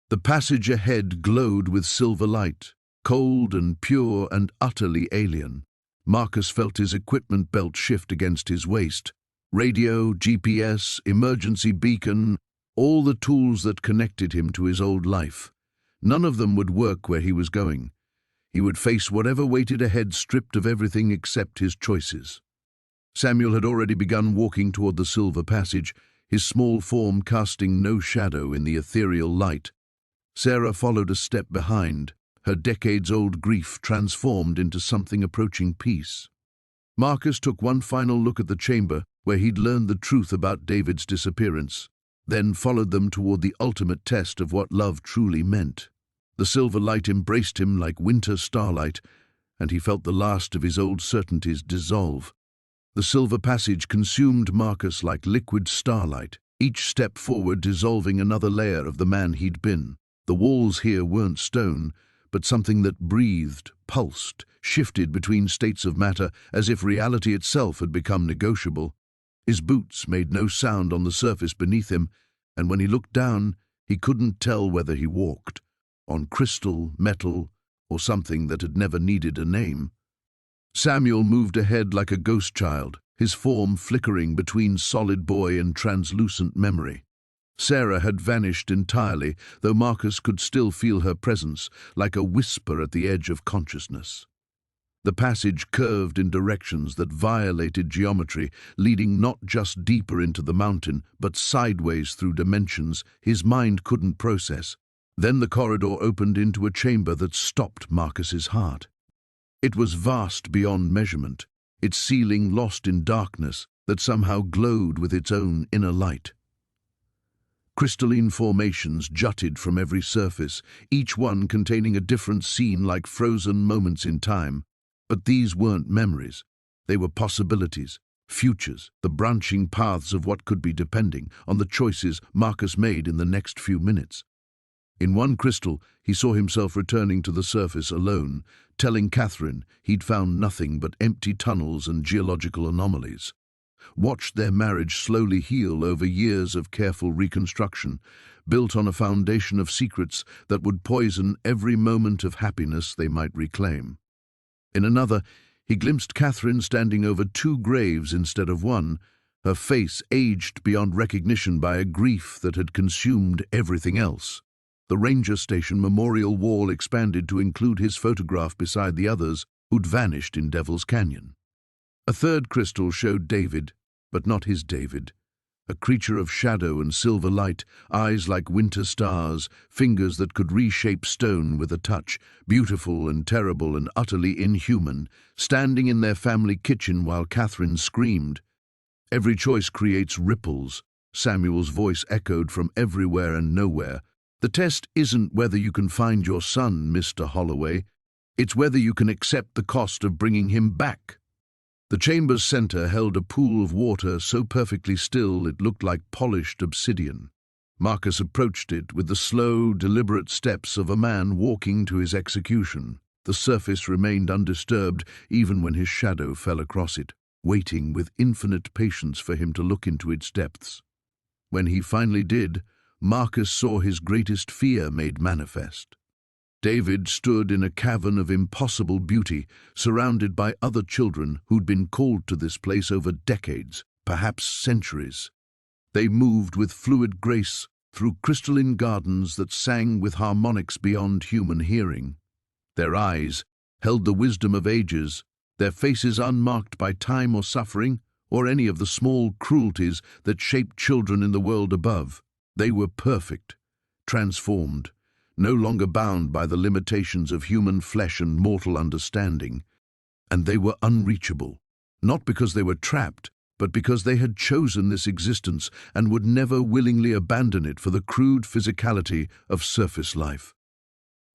The passage ahead glowed with silver light, cold and pure and utterly alien. Marcus felt his equipment belt shift against his waist. Radio, GPS, emergency beacon, all the tools that connected him to his old life. None of them would work where he was going. He would face whatever waited ahead, stripped of everything except his choices. Samuel had already begun walking toward the silver passage, his small form casting no shadow in the ethereal light. Sarah followed a step behind, her decades-old grief transformed into something approaching peace. Marcus took one final look at the chamber where he'd learned the truth about David's disappearance, then followed them toward the ultimate test of what love truly meant. The silver light embraced him like winter starlight, and he felt the last of his old certainties dissolve. The silver passage consumed Marcus like liquid starlight, each step forward dissolving another layer of the man he'd been. The walls here weren't stone, but something that breathed, pulsed, shifted between states of matter as if reality itself had become negotiable. His boots made no sound on the surface beneath him, and when he looked down, he couldn't tell whether he walked on crystal, metal, or something that had never needed a name. Samuel moved ahead like a ghost child, his form flickering between solid boy and translucent memory. Sarah had vanished entirely, though Marcus could still feel her presence, like a whisper at the edge of consciousness. The passage curved in directions that violated geometry, leading not just deeper into the mountain, but sideways through dimensions his mind couldn't process. Then the corridor opened into a chamber that stopped Marcus's heart. It was vast beyond measurement, its ceiling lost in darkness that somehow glowed with its own inner light. Crystalline formations jutted from every surface, each one containing a different scene like frozen moments in time. But these weren't memories. They were possibilities, futures, the branching paths of what could be depending on the choices Marcus made in the next few minutes. In one crystal, he saw himself returning to the surface alone, telling Catherine he'd found nothing but empty tunnels and geological anomalies. Watched their marriage slowly heal over years of careful reconstruction, built on a foundation of secrets that would poison every moment of happiness they might reclaim. In another, he glimpsed Catherine standing over 2 graves instead of one, her face aged beyond recognition by a grief that had consumed everything else. The ranger station memorial wall expanded to include his photograph beside the others who'd vanished in Devil's Canyon. A third crystal showed David, but not his David. A creature of shadow and silver light, eyes like winter stars, fingers that could reshape stone with a touch, beautiful and terrible and utterly inhuman, standing in their family kitchen while Catherine screamed. Every choice creates ripples, Samuel's voice echoed from everywhere and nowhere. The test isn't whether you can find your son, Mr. Holloway. It's whether you can accept the cost of bringing him back. The chamber's center held a pool of water so perfectly still it looked like polished obsidian. Marcus approached it with the slow, deliberate steps of a man walking to his execution. The surface remained undisturbed even when his shadow fell across it, waiting with infinite patience for him to look into its depths. When he finally did, Marcus saw his greatest fear made manifest. David stood in a cavern of impossible beauty, surrounded by other children who'd been called to this place over decades, perhaps centuries. They moved with fluid grace through crystalline gardens that sang with harmonics beyond human hearing. Their eyes held the wisdom of ages, their faces unmarked by time or suffering, or any of the small cruelties that shaped children in the world above. They were perfect, transformed, no longer bound by the limitations of human flesh and mortal understanding. And they were unreachable, not because they were trapped, but because they had chosen this existence and would never willingly abandon it for the crude physicality of surface life.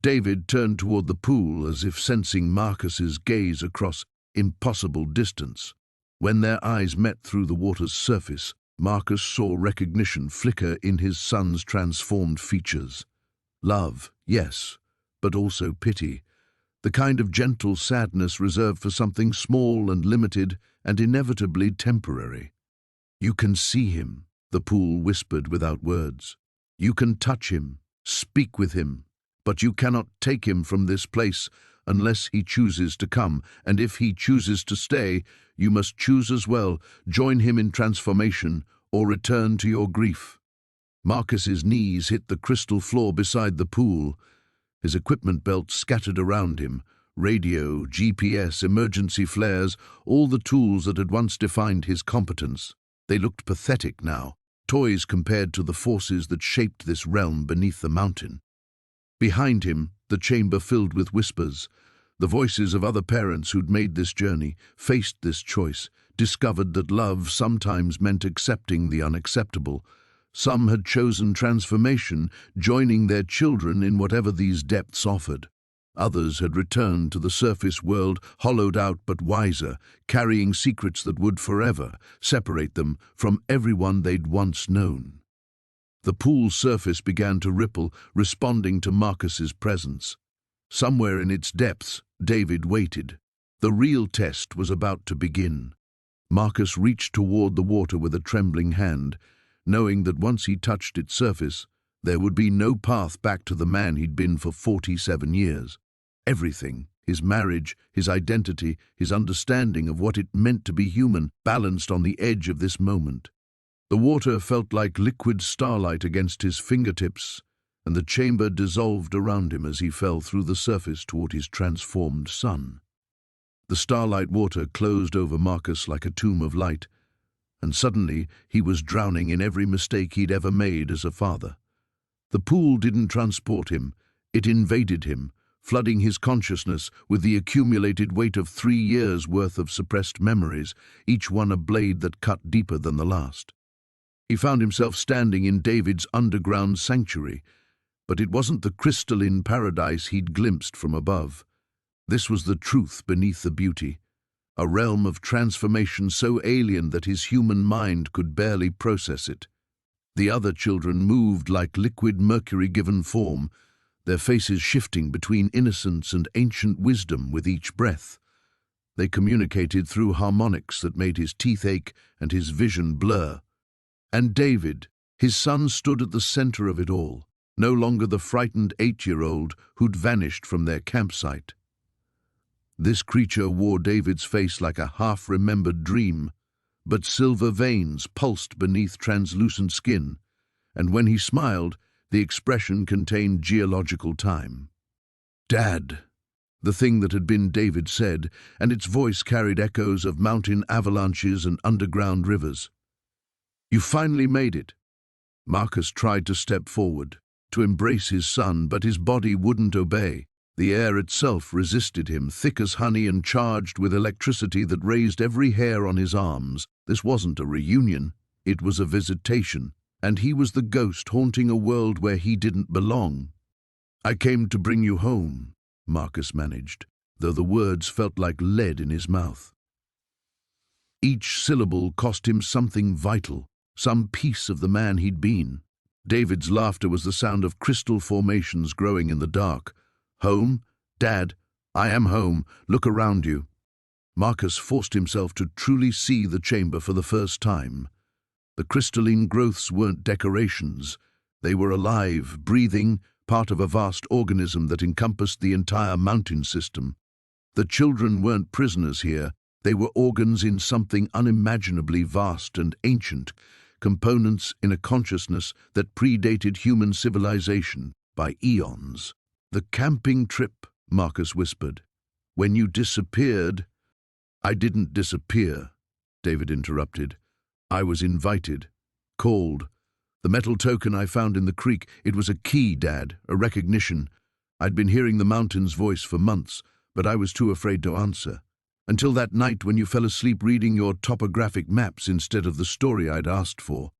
David turned toward the pool as if sensing Marcus's gaze across impossible distance. When their eyes met through the water's surface, Marcus saw recognition flicker in his son's transformed features. Love, yes, but also pity, the kind of gentle sadness reserved for something small and limited and inevitably temporary. "You can see him," the pool whispered without words. "You can touch him, speak with him, but you cannot take him from this place unless he chooses to come, and if he chooses to stay, you must choose as well, join him in transformation or return to your grief." Marcus's knees hit the crystal floor beside the pool. his equipment belt scattered around him, radio, GPS, emergency flares, all the tools that had once defined his competence. They looked pathetic now, toys compared to the forces that shaped this realm beneath the mountain. Behind him, the chamber filled with whispers. The voices of other parents who'd made this journey, faced this choice, discovered that love sometimes meant accepting the unacceptable. Some had chosen transformation, joining their children in whatever these depths offered. Others had returned to the surface world, hollowed out but wiser, carrying secrets that would forever separate them from everyone they'd once known. The pool's surface began to ripple, responding to Marcus's presence. Somewhere in its depths, David waited. The real test was about to begin. Marcus reached toward the water with a trembling hand, knowing that once he touched its surface, there would be no path back to the man he'd been for 47 years. Everything, his marriage, his identity, his understanding of what it meant to be human, balanced on the edge of this moment. The water felt like liquid starlight against his fingertips, and the chamber dissolved around him as he fell through the surface toward his transformed son. The starlight water closed over Marcus like a tomb of light, and suddenly he was drowning in every mistake he'd ever made as a father. The pool didn't transport him, it invaded him, flooding his consciousness with the accumulated weight of 3 years' worth of suppressed memories, each one a blade that cut deeper than the last. He found himself standing in David's underground sanctuary, but it wasn't the crystalline paradise he'd glimpsed from above. This was the truth beneath the beauty, a realm of transformation so alien that his human mind could barely process it. The other children moved like liquid mercury given form, their faces shifting between innocence and ancient wisdom with each breath. They communicated through harmonics that made his teeth ache and his vision blur. And David, his son, stood at the center of it all, no longer the frightened 8-year-old who'd vanished from their campsite. This creature wore David's face like a half-remembered dream, but silver veins pulsed beneath translucent skin, and when he smiled, the expression contained geological time. "Dad," the thing that had been David said, and its voice carried echoes of mountain avalanches and underground rivers. "You finally made it." Marcus tried to step forward, to embrace his son, but his body wouldn't obey. The air itself resisted him, thick as honey and charged with electricity that raised every hair on his arms. This wasn't a reunion, it was a visitation, and he was the ghost haunting a world where he didn't belong. "I came to bring you home," Marcus managed, though the words felt like lead in his mouth. Each syllable cost him something vital, some piece of the man he'd been. David's laughter was the sound of crystal formations growing in the dark. "Home? Dad, I am home. Look around you." Marcus forced himself to truly see the chamber for the first time. The crystalline growths weren't decorations. They were alive, breathing, part of a vast organism that encompassed the entire mountain system. The children weren't prisoners here. They were organs in something unimaginably vast and ancient, components in a consciousness that predated human civilization by eons. "The camping trip," Marcus whispered. "When you disappeared—" "I didn't disappear," David interrupted. "I was invited, called. The metal token I found in the creek, it was a key, Dad, a recognition. I'd been hearing the mountain's voice for months, but I was too afraid to answer. Until that night when you fell asleep reading your topographic maps instead of the story I'd asked for."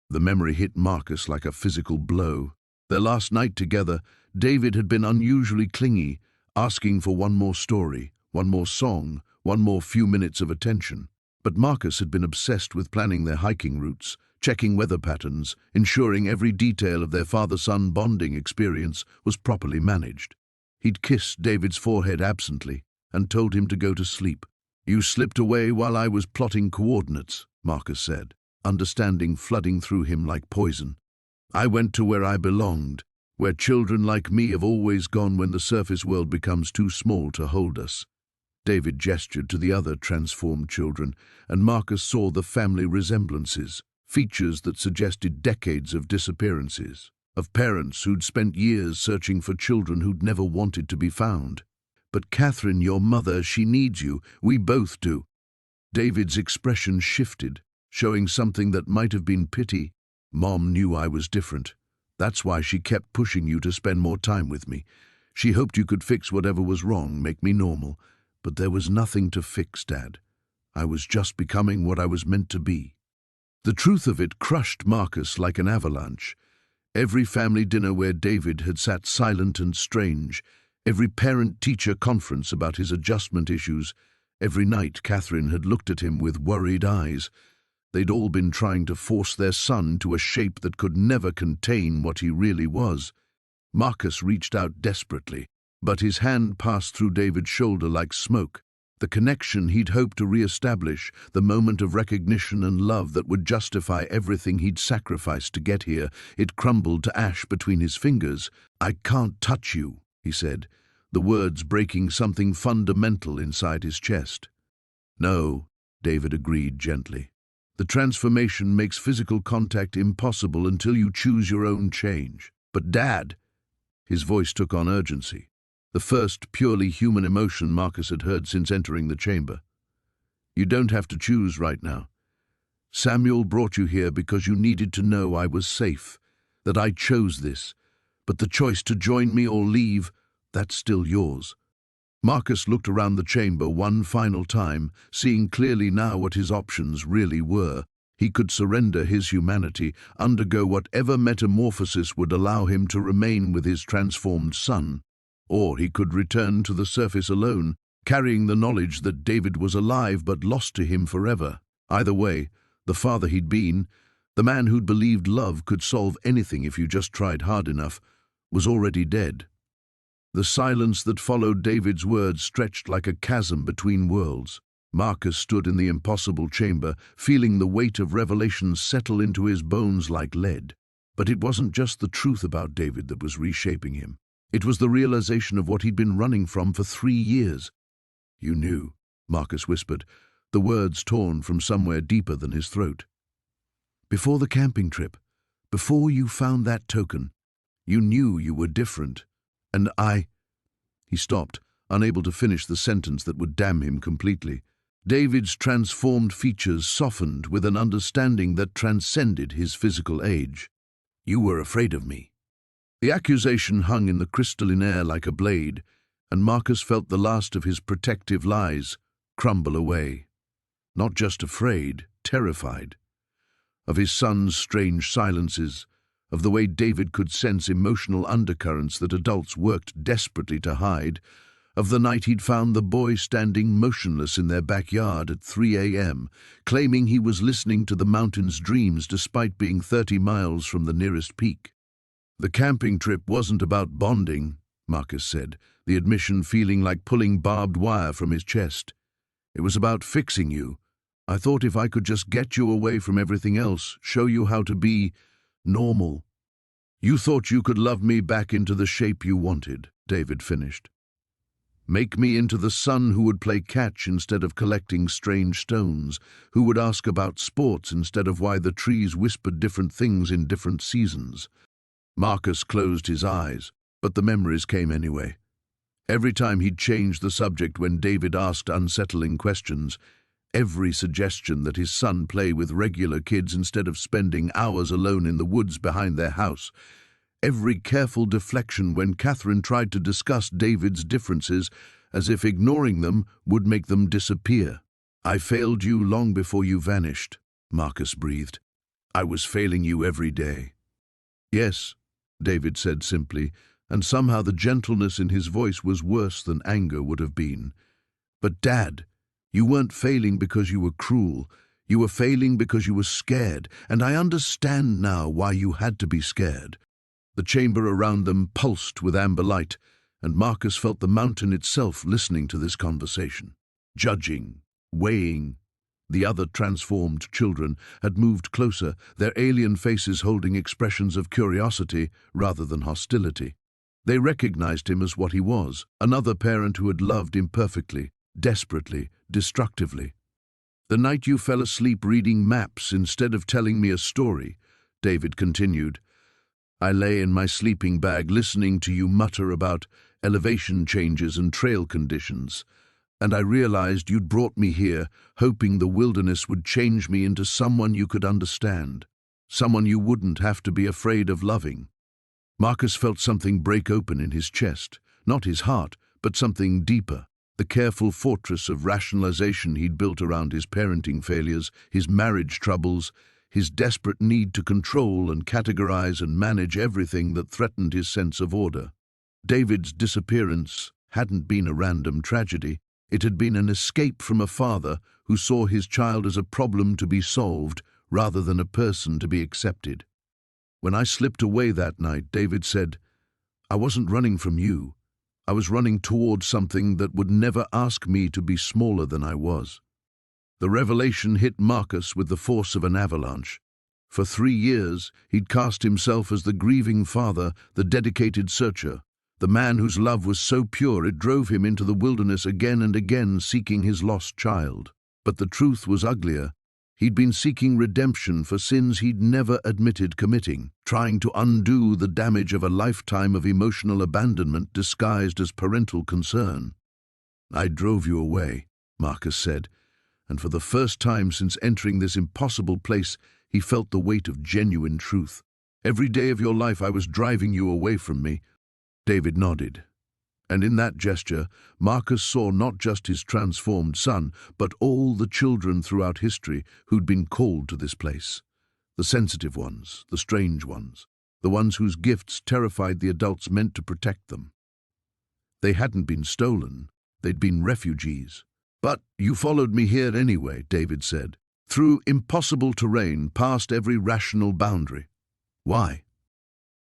The memory hit Marcus like a physical blow. Their last night together, David had been unusually clingy, asking for one more story, one more song, one more few minutes of attention. But Marcus had been obsessed with planning their hiking routes, checking weather patterns, ensuring every detail of their father-son bonding experience was properly managed. He'd kissed David's forehead absently and told him to go to sleep. "You slipped away while I was plotting coordinates," Marcus said, understanding flooding through him like poison. "I went to where I belonged, where children like me have always gone when the surface world becomes too small to hold us." David gestured to the other transformed children, and Marcus saw the family resemblances, features that suggested decades of disappearances. of parents who'd spent years searching for children who'd never wanted to be found. "But Catherine, your mother, she needs you. We both do." David's expression shifted, showing something that might have been pity. "Mom knew I was different. That's why she kept pushing you to spend more time with me. She hoped you could fix whatever was wrong, make me normal. But there was nothing to fix, Dad. I was just becoming what I was meant to be." The truth of it crushed Marcus like an avalanche. Every family dinner where David had sat silent and strange, every parent-teacher conference about his adjustment issues, every night Catherine had looked at him with worried eyes. They'd all been trying to force their son to a shape that could never contain what he really was. Marcus reached out desperately, but his hand passed through David's shoulder like smoke. The connection he'd hoped to re-establish, the moment of recognition and love that would justify everything he'd sacrificed to get here, it crumbled to ash between his fingers. "I can't touch you," he said, the words breaking something fundamental inside his chest. "No," David agreed gently. "The transformation makes physical contact impossible until you choose your own change." "But Dad," his voice took on urgency, the first purely human emotion Marcus had heard since entering the chamber. "You don't have to choose right now. Samuel brought you here because you needed to know I was safe, that I chose this. But the choice to join me or leave, that's still yours." Marcus looked around the chamber one final time, seeing clearly now what his options really were. He could surrender his humanity, undergo whatever metamorphosis would allow him to remain with his transformed son, or he could return to the surface alone, carrying the knowledge that David was alive but lost to him forever. Either way, the father he'd been, the man who'd believed love could solve anything if you just tried hard enough, was already dead. The silence that followed David's words stretched like a chasm between worlds. Marcus stood in the impossible chamber, feeling the weight of revelation settle into his bones like lead. But it wasn't just the truth about David that was reshaping him. It was the realization of what he'd been running from for 3 years. "You knew," Marcus whispered, the words torn from somewhere deeper than his throat. "Before the camping trip, before you found that token, you knew you were different. And I—" He stopped, unable to finish the sentence that would damn him completely. David's transformed features softened with an understanding that transcended his physical age. "You were afraid of me." The accusation hung in the crystalline air like a blade, and Marcus felt the last of his protective lies crumble away. Not just afraid, terrified. Of his son's strange silences, of the way David could sense emotional undercurrents that adults worked desperately to hide, of the night he'd found the boy standing motionless in their backyard at 3 a.m., claiming he was listening to the mountain's dreams despite being 30 miles from the nearest peak. "The camping trip wasn't about bonding," Marcus said, the admission feeling like pulling barbed wire from his chest. "It was about fixing you. I thought if I could just get you away from everything else, show you how to be normal. You thought you could love me back into the shape you wanted," David finished. "Make me into the son who would play catch instead of collecting strange stones, who would ask about sports instead of why the trees whispered different things in different seasons." Marcus closed his eyes, but the memories came anyway. Every time he'd changed the subject when David asked unsettling questions, every suggestion that his son play with regular kids instead of spending hours alone in the woods behind their house, every careful deflection when Catherine tried to discuss David's differences as if ignoring them would make them disappear. "I failed you long before you vanished," Marcus breathed. "I was failing you every day." "Yes," David said simply, and somehow the gentleness in his voice was worse than anger would have been. "But Dad, you weren't failing because you were cruel. You were failing because you were scared, and I understand now why you had to be scared." The chamber around them pulsed with amber light, and Marcus felt the mountain itself listening to this conversation. Judging, weighing. The other transformed children had moved closer, their alien faces holding expressions of curiosity rather than hostility. They recognized him as what he was, another parent who had loved imperfectly, desperately, destructively. "The night you fell asleep reading maps instead of telling me a story," David continued, I lay in my sleeping bag listening to you mutter about elevation changes and trail conditions, and I realized you'd brought me here hoping the wilderness would change me into someone you could understand, someone you wouldn't have to be afraid of loving. Marcus felt something break open in his chest, not his heart, but something deeper. The careful fortress of rationalization he'd built around his parenting failures, his marriage troubles, his desperate need to control and categorize and manage everything that threatened his sense of order. David's disappearance hadn't been a random tragedy. It had been an escape from a father who saw his child as a problem to be solved rather than a person to be accepted. When I slipped away that night, David said, "I wasn't running from you. I was running towards something that would never ask me to be smaller than I was." The revelation hit Marcus with the force of an avalanche. For 3 years, he'd cast himself as the grieving father, the dedicated searcher, the man whose love was so pure it drove him into the wilderness again and again seeking his lost child. But the truth was uglier. He'd been seeking redemption for sins he'd never admitted committing, trying to undo the damage of a lifetime of emotional abandonment disguised as parental concern. "I drove you away," Marcus said, and for the first time since entering this impossible place, he felt the weight of genuine truth. "Every day of your life I was driving you away from me." David nodded, and in that gesture, Marcus saw not just his transformed son, but all the children throughout history who'd been called to this place. The sensitive ones, the strange ones, the ones whose gifts terrified the adults meant to protect them. They hadn't been stolen, they'd been refugees. "But you followed me here anyway," David said, "through impossible terrain, past every rational boundary. Why?"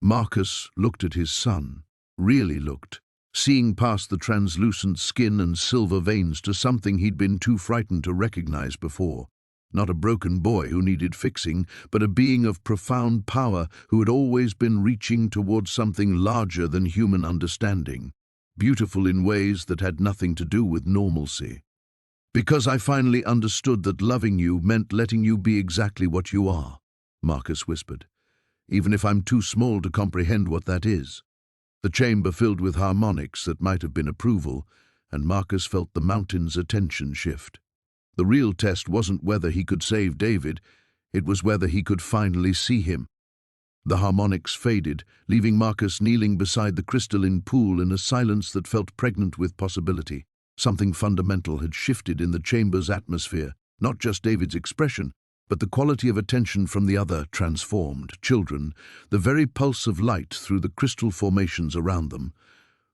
Marcus looked at his son, really looked, seeing past the translucent skin and silver veins to something he'd been too frightened to recognize before. Not a broken boy who needed fixing, but a being of profound power who had always been reaching towards something larger than human understanding, beautiful in ways that had nothing to do with normalcy. "Because I finally understood that loving you meant letting you be exactly what you are," Marcus whispered, "even if I'm too small to comprehend what that is." The chamber filled with harmonics that might have been approval, and Marcus felt the mountain's attention shift. The real test wasn't whether he could save David, it was whether he could finally see him. The harmonics faded, leaving Marcus kneeling beside the crystalline pool in a silence that felt pregnant with possibility. Something fundamental had shifted in the chamber's atmosphere, not just David's expression, but the quality of attention from the other transformed children, the very pulse of light through the crystal formations around them.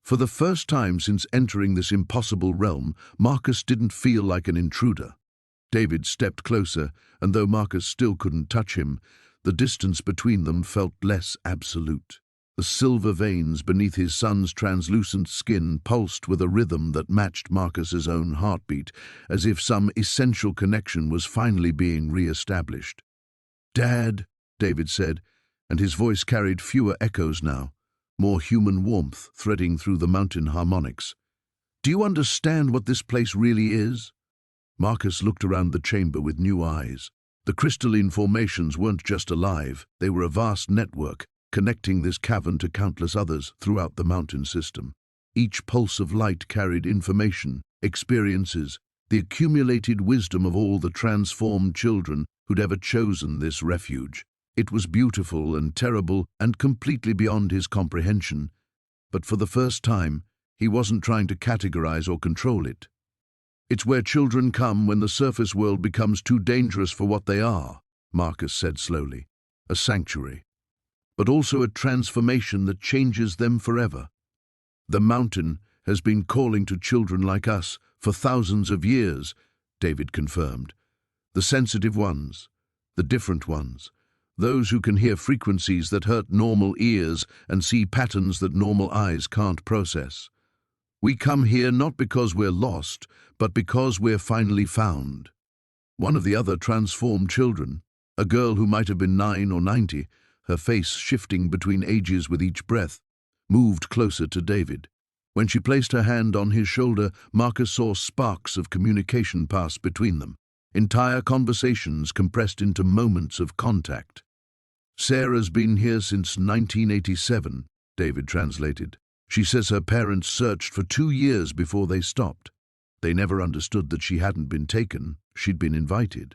For the first time since entering this impossible realm, Marcus didn't feel like an intruder. David stepped closer, and though Marcus still couldn't touch him, the distance between them felt less absolute. The silver veins beneath his son's translucent skin pulsed with a rhythm that matched Marcus's own heartbeat, as if some essential connection was finally being re-established. "Dad," David said, and his voice carried fewer echoes now, more human warmth threading through the mountain harmonics. "Do you understand what this place really is?" Marcus looked around the chamber with new eyes. The crystalline formations weren't just alive, they were a vast network, connecting this cavern to countless others throughout the mountain system. Each pulse of light carried information, experiences, the accumulated wisdom of all the transformed children who'd ever chosen this refuge. It was beautiful and terrible and completely beyond his comprehension, but for the first time, he wasn't trying to categorize or control it. "It's where children come when the surface world becomes too dangerous for what they are," Marcus said slowly. "A sanctuary, but also a transformation that changes them forever. The mountain has been calling to children like us for thousands of years," David confirmed. "The sensitive ones, the different ones, those who can hear frequencies that hurt normal ears and see patterns that normal eyes can't process. We come here not because we're lost, but because we're finally found." One of the other transformed children, a girl who might have been 9 or 90, her face shifting between ages with each breath, moved closer to David. When she placed her hand on his shoulder, Marcus saw sparks of communication pass between them, entire conversations compressed into moments of contact. Sarah's been here since 1987, David translated. She says her parents searched for 2 years before they stopped. They never understood that she hadn't been taken, she'd been invited.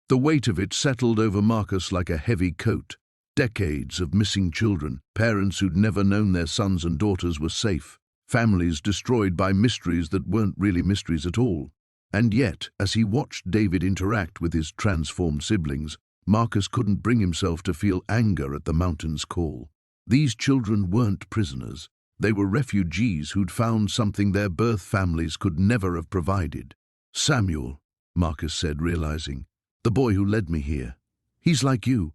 The weight of it settled over Marcus like a heavy coat. Decades of missing children, parents who'd never known their sons and daughters were safe, families destroyed by mysteries that weren't really mysteries at all. And yet, as he watched David interact with his transformed siblings, Marcus couldn't bring himself to feel anger at the mountain's call. These children weren't prisoners. They were refugees who'd found something their birth families could never have provided. "Samuel," Marcus said, realizing, "the boy who led me here. He's like you."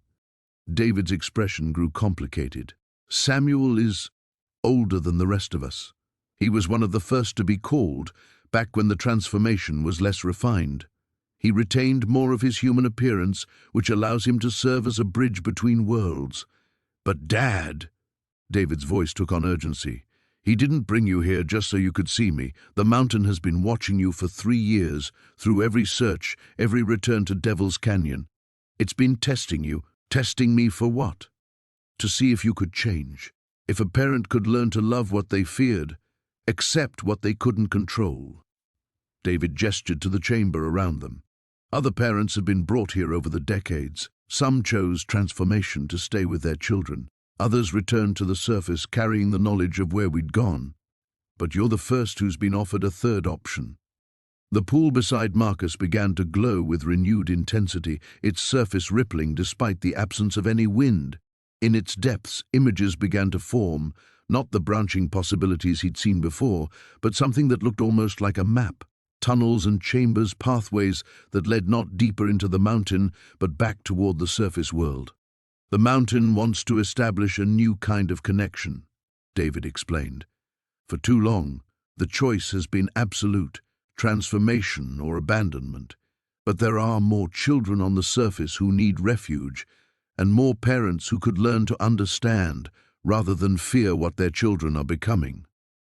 David's expression grew complicated. "Samuel is older than the rest of us. He was one of the first to be called, back when the transformation was less refined. He retained more of his human appearance, which allows him to serve as a bridge between worlds. But Dad," David's voice took on urgency, "he didn't bring you here just so you could see me. The mountain has been watching you for 3 years, through every search, every return to Devil's Canyon. It's been testing you. Testing me for what? To see if you could change. If a parent could learn to love what they feared, accept what they couldn't control." David gestured to the chamber around them. Other parents had been brought here over the decades. Some chose transformation to stay with their children. Others returned to the surface carrying the knowledge of where we'd gone. But you're the first who's been offered a third option. The pool beside Marcus began to glow with renewed intensity, its surface rippling despite the absence of any wind. In its depths, images began to form, not the branching possibilities he'd seen before, but something that looked almost like a map. Tunnels and chambers, pathways that led not deeper into the mountain, but back toward the surface world. "The mountain wants to establish a new kind of connection," David explained. "For too long, the choice has been absolute, transformation or abandonment. But there are more children on the surface who need refuge, and more parents who could learn to understand rather than fear what their children are becoming.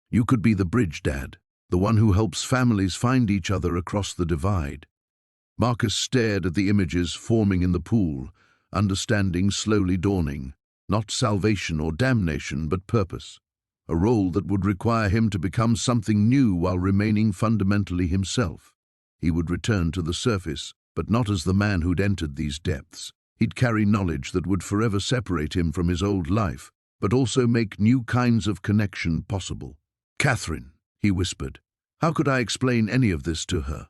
You could be the bridge, Dad, the one who helps families find each other across the divide." Marcus stared at the images forming in the pool, understanding slowly dawning. Not salvation or damnation, but purpose. A role that would require him to become something new while remaining fundamentally himself. He would return to the surface, but not as the man who'd entered these depths. He'd carry knowledge that would forever separate him from his old life, but also make new kinds of connection possible. "Catherine," he whispered, "how could I explain any of this to her?"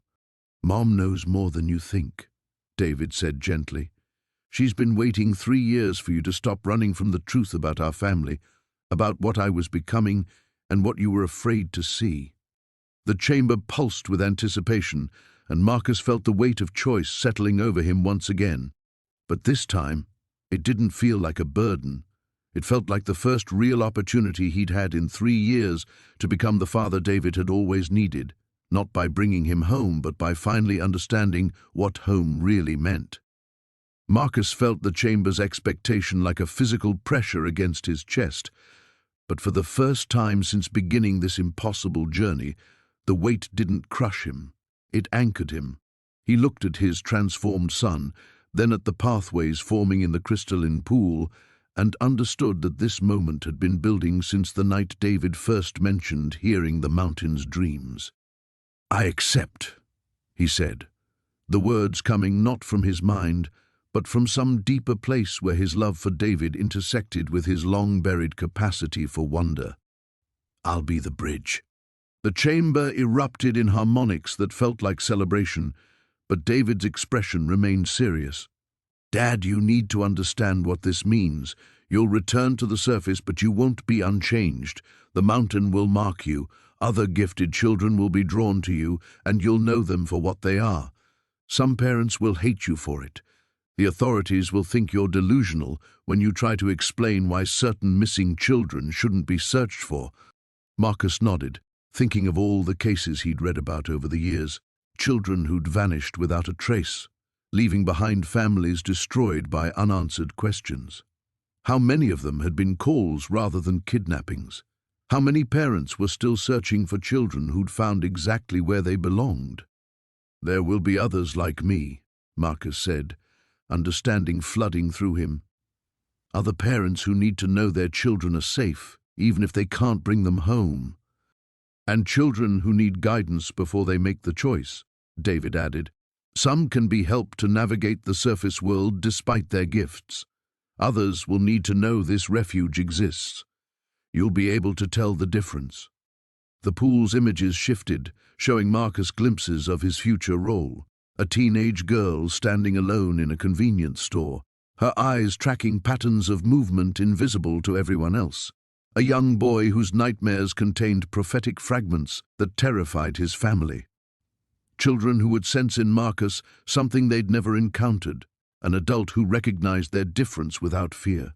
"Mom knows more than you think," David said gently. "She's been waiting 3 years for you to stop running from the truth about our family, about what I was becoming and what you were afraid to see." The chamber pulsed with anticipation, and Marcus felt the weight of choice settling over him once again. But this time, it didn't feel like a burden. It felt like the first real opportunity he'd had in 3 years to become the father David had always needed, not by bringing him home, but by finally understanding what home really meant. Marcus felt the chamber's expectation like a physical pressure against his chest, but for the first time since beginning this impossible journey, the weight didn't crush him. It anchored him. He looked at his transformed son, then at the pathways forming in the crystalline pool, and understood that this moment had been building since the night David first mentioned hearing the mountain's dreams. "I accept," he said, the words coming not from his mind, but from some deeper place where his love for David intersected with his long-buried capacity for wonder. "I'll be the bridge." The chamber erupted in harmonics that felt like celebration, but David's expression remained serious. "Dad, you need to understand what this means. You'll return to the surface, but you won't be unchanged. The mountain will mark you. Other gifted children will be drawn to you, and you'll know them for what they are. Some parents will hate you for it. The authorities will think you're delusional when you try to explain why certain missing children shouldn't be searched for." Marcus nodded, thinking of all the cases he'd read about over the years. Children who'd vanished without a trace, leaving behind families destroyed by unanswered questions. How many of them had been calls rather than kidnappings? How many parents were still searching for children who'd found exactly where they belonged? "There will be others like me," Marcus said, understanding flooding through him. Other parents who need to know their children are safe, even if they can't bring them home. And children who need guidance before they make the choice, David added. Some can be helped to navigate the surface world despite their gifts. Others will need to know this refuge exists. You'll be able to tell the difference. The pool's images shifted, showing Marcus glimpses of his future role. A teenage girl standing alone in a convenience store, her eyes tracking patterns of movement invisible to everyone else. A young boy whose nightmares contained prophetic fragments that terrified his family. Children who would sense in Marcus something they'd never encountered, an adult who recognized their difference without fear.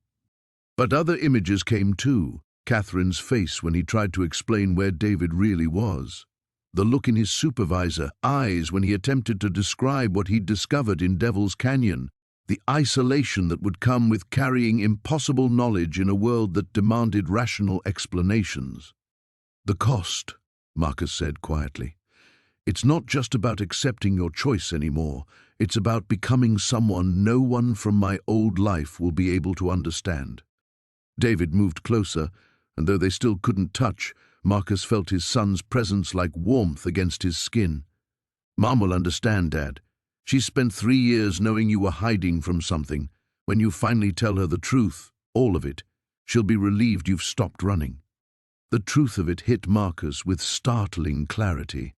But other images came too. Catherine's face when he tried to explain where David really was. The look in his supervisor's eyes when he attempted to describe what he'd discovered in Devil's Canyon. The isolation that would come with carrying impossible knowledge in a world that demanded rational explanations. The cost, Marcus said quietly. It's not just about accepting your choice anymore. It's about becoming someone no one from my old life will be able to understand. David moved closer, and though they still couldn't touch, Marcus felt his son's presence like warmth against his skin. Mom will understand, Dad. She spent 3 years knowing you were hiding from something. When you finally tell her the truth, all of it, she'll be relieved you've stopped running. The truth of it hit Marcus with startling clarity.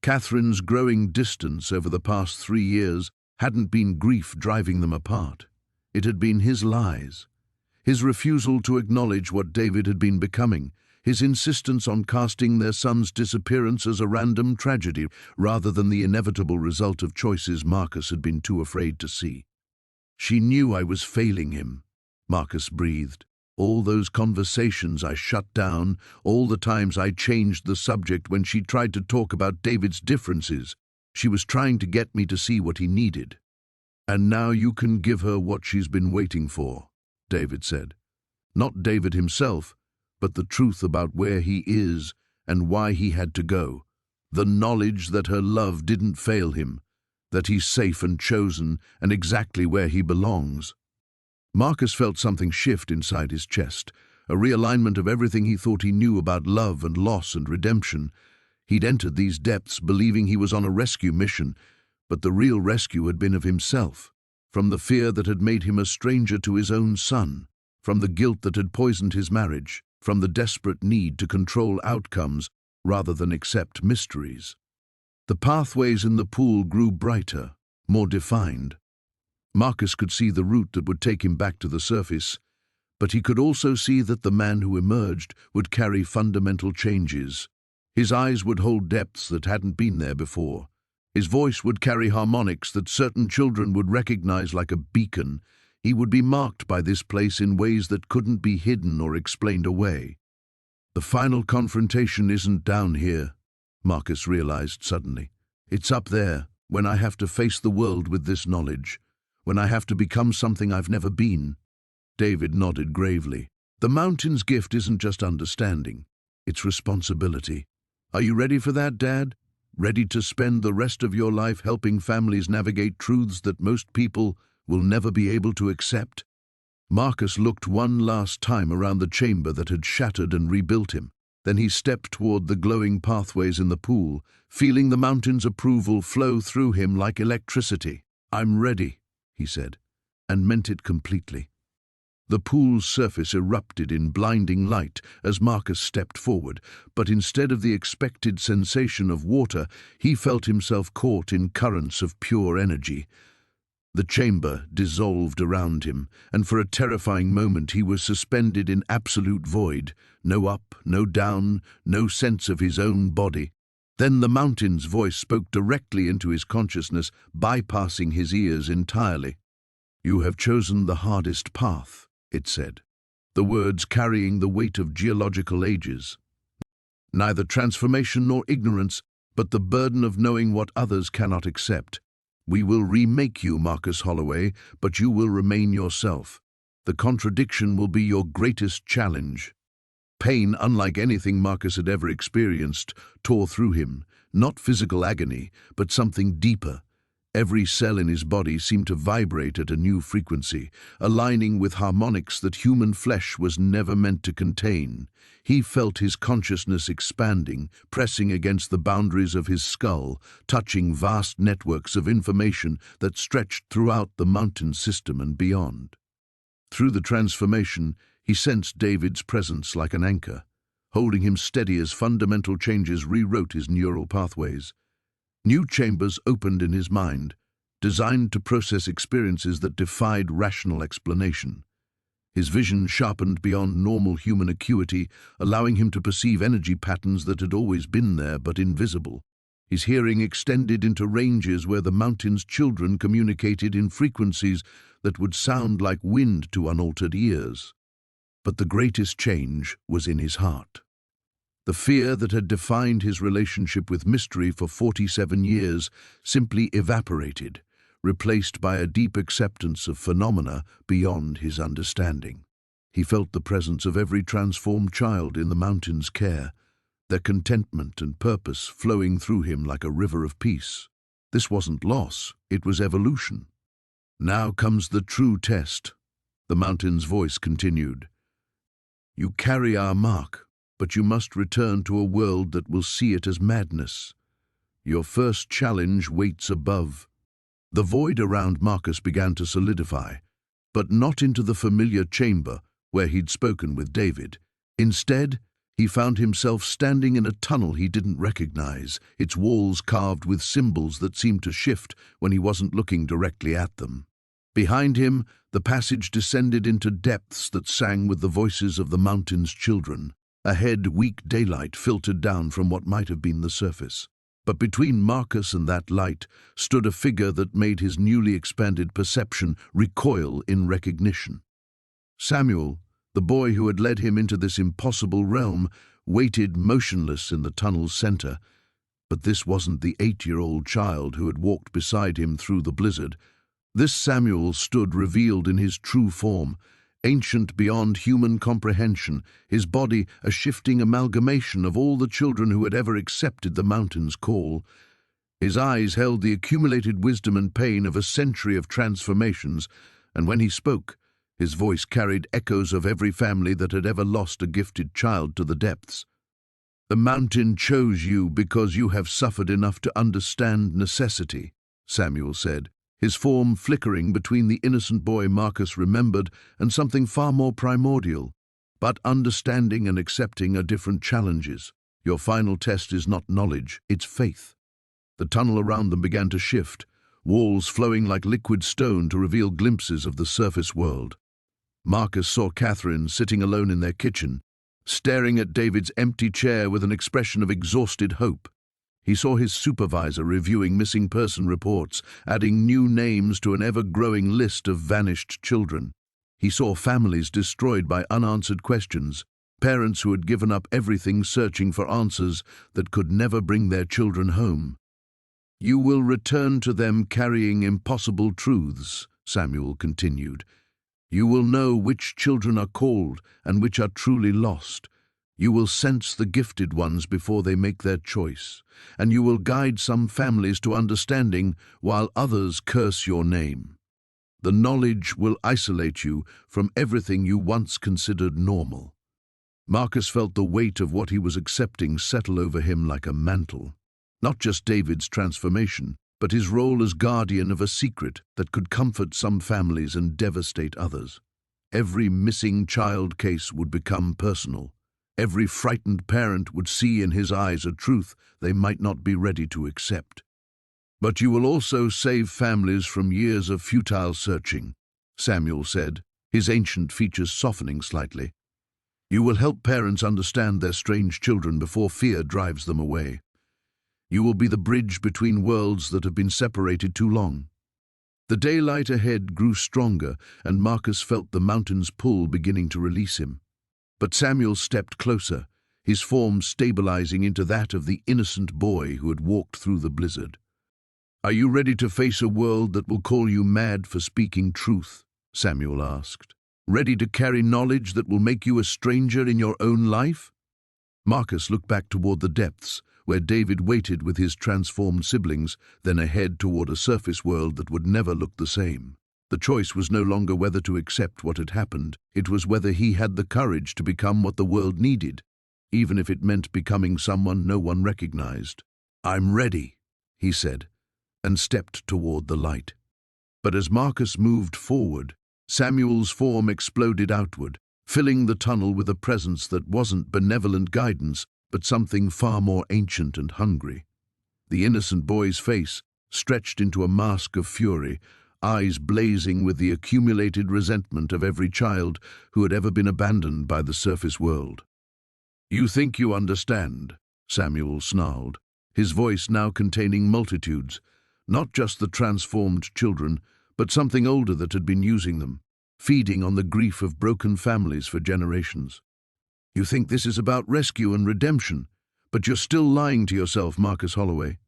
Catherine's growing distance over the past 3 years hadn't been grief driving them apart. It had been his lies. His refusal to acknowledge what David had been becoming, his insistence on casting their son's disappearance as a random tragedy rather than the inevitable result of choices Marcus had been too afraid to see. She knew I was failing him, Marcus breathed. All those conversations I shut down, all the times I changed the subject when she tried to talk about David's differences. She was trying to get me to see what he needed. And now you can give her what she's been waiting for, David said. Not David himself, but the truth about where he is and why he had to go. The knowledge that her love didn't fail him, that he's safe and chosen and exactly where he belongs. Marcus felt something shift inside his chest, a realignment of everything he thought he knew about love and loss and redemption. He'd entered these depths believing he was on a rescue mission, but the real rescue had been of himself, from the fear that had made him a stranger to his own son, from the guilt that had poisoned his marriage, from the desperate need to control outcomes rather than accept mysteries. The pathways in the pool grew brighter, more defined. Marcus could see the route that would take him back to the surface, but he could also see that the man who emerged would carry fundamental changes. His eyes would hold depths that hadn't been there before. His voice would carry harmonics that certain children would recognize like a beacon. He would be marked by this place in ways that couldn't be hidden or explained away. The final confrontation isn't down here, Marcus realized suddenly. It's up there, when I have to face the world with this knowledge, when I have to become something I've never been. David nodded gravely. The mountain's gift isn't just understanding, it's responsibility. Are you ready for that, Dad? Ready to spend the rest of your life helping families navigate truths that most people will never be able to accept? Marcus looked one last time around the chamber that had shattered and rebuilt him. Then he stepped toward the glowing pathways in the pool, feeling the mountain's approval flow through him like electricity. I'm ready, he said, and meant it completely. The pool's surface erupted in blinding light as Marcus stepped forward, but instead of the expected sensation of water, he felt himself caught in currents of pure energy. The chamber dissolved around him, and for a terrifying moment he was suspended in absolute void. No up, no down, no sense of his own body. Then the mountain's voice spoke directly into his consciousness, bypassing his ears entirely. You have chosen the hardest path, it said, the words carrying the weight of geological ages. Neither transformation nor ignorance, but the burden of knowing what others cannot accept. We will remake you, Marcus Holloway, but you will remain yourself. The contradiction will be your greatest challenge. Pain, unlike anything Marcus had ever experienced, tore through him, not physical agony, but something deeper, Every cell in his body seemed to vibrate at a new frequency, aligning with harmonics that human flesh was never meant to contain. He felt his consciousness expanding, pressing against the boundaries of his skull, touching vast networks of information that stretched throughout the mountain system and beyond. Through the transformation, he sensed David's presence like an anchor, holding him steady as fundamental changes rewrote his neural pathways. New chambers opened in his mind, designed to process experiences that defied rational explanation. His vision sharpened beyond normal human acuity, allowing him to perceive energy patterns that had always been there but invisible. His hearing extended into ranges where the mountain's children communicated in frequencies that would sound like wind to unaltered ears. But the greatest change was in his heart. The fear that had defined his relationship with mystery for 47 years simply evaporated, replaced by a deep acceptance of phenomena beyond his understanding. He felt the presence of every transformed child in the mountain's care, their contentment and purpose flowing through him like a river of peace. This wasn't loss, it was evolution. Now comes the true test, the mountain's voice continued. You carry our mark, but you must return to a world that will see it as madness. Your first challenge waits above. The void around Marcus began to solidify, but not into the familiar chamber where he'd spoken with David. Instead, he found himself standing in a tunnel he didn't recognize, its walls carved with symbols that seemed to shift when he wasn't looking directly at them. Behind him, the passage descended into depths that sang with the voices of the mountain's children. Ahead, weak daylight filtered down from what might have been the surface. But between Marcus and that light stood a figure that made his newly expanded perception recoil in recognition. Samuel, the boy who had led him into this impossible realm, waited motionless in the tunnel's center. But this wasn't the 8-year-old child who had walked beside him through the blizzard. This Samuel stood revealed in his true form, ancient beyond human comprehension, his body a shifting amalgamation of all the children who had ever accepted the mountain's call. His eyes held the accumulated wisdom and pain of a century of transformations, and when he spoke, his voice carried echoes of every family that had ever lost a gifted child to the depths. The mountain chose you because you have suffered enough to understand necessity, Samuel said, his form flickering between the innocent boy Marcus remembered and something far more primordial. But understanding and accepting are different challenges. Your final test is not knowledge, it's faith. The tunnel around them began to shift, walls flowing like liquid stone to reveal glimpses of the surface world. Marcus saw Catherine sitting alone in their kitchen, staring at David's empty chair with an expression of exhausted hope. He saw his supervisor reviewing missing person reports, adding new names to an ever-growing list of vanished children. He saw families destroyed by unanswered questions, parents who had given up everything searching for answers that could never bring their children home. You will return to them carrying impossible truths, Samuel continued. You will know which children are called and which are truly lost. You will sense the gifted ones before they make their choice, and you will guide some families to understanding while others curse your name. The knowledge will isolate you from everything you once considered normal. Marcus felt the weight of what he was accepting settle over him like a mantle. Not just David's transformation, but his role as guardian of a secret that could comfort some families and devastate others. Every missing child case would become personal. Every frightened parent would see in his eyes a truth they might not be ready to accept. But you will also save families from years of futile searching, Samuel said, his ancient features softening slightly. You will help parents understand their strange children before fear drives them away. You will be the bridge between worlds that have been separated too long. The daylight ahead grew stronger, and Marcus felt the mountain's pull beginning to release him. But Samuel stepped closer, his form stabilizing into that of the innocent boy who had walked through the blizzard. Are you ready to face a world that will call you mad for speaking truth? Samuel asked. Ready to carry knowledge that will make you a stranger in your own life? Marcus looked back toward the depths, where David waited with his transformed siblings, then ahead toward a surface world that would never look the same. The choice was no longer whether to accept what had happened, it was whether he had the courage to become what the world needed, even if it meant becoming someone no one recognized. "I'm ready," he said, and stepped toward the light. But as Marcus moved forward, Samuel's form exploded outward, filling the tunnel with a presence that wasn't benevolent guidance, but something far more ancient and hungry. The innocent boy's face stretched into a mask of fury, eyes blazing with the accumulated resentment of every child who had ever been abandoned by the surface world. "You think you understand," Samuel snarled, his voice now containing multitudes, not just the transformed children, but something older that had been using them, feeding on the grief of broken families for generations. "You think this is about rescue and redemption, but you're still lying to yourself, Marcus Holloway."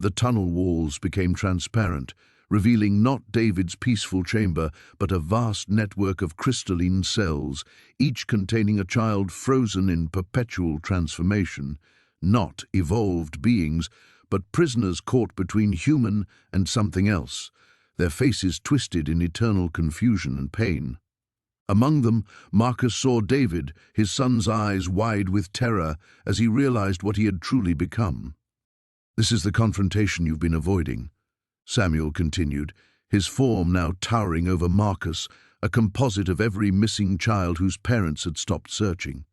The tunnel walls became transparent, revealing not David's peaceful chamber, but a vast network of crystalline cells, each containing a child frozen in perpetual transformation, not evolved beings, but prisoners caught between human and something else, their faces twisted in eternal confusion and pain. Among them, Marcus saw David, his son's eyes wide with terror as he realized what he had truly become. "This is the confrontation you've been avoiding," Samuel continued, his form now towering over Marcus, a composite of every missing child whose parents had stopped searching.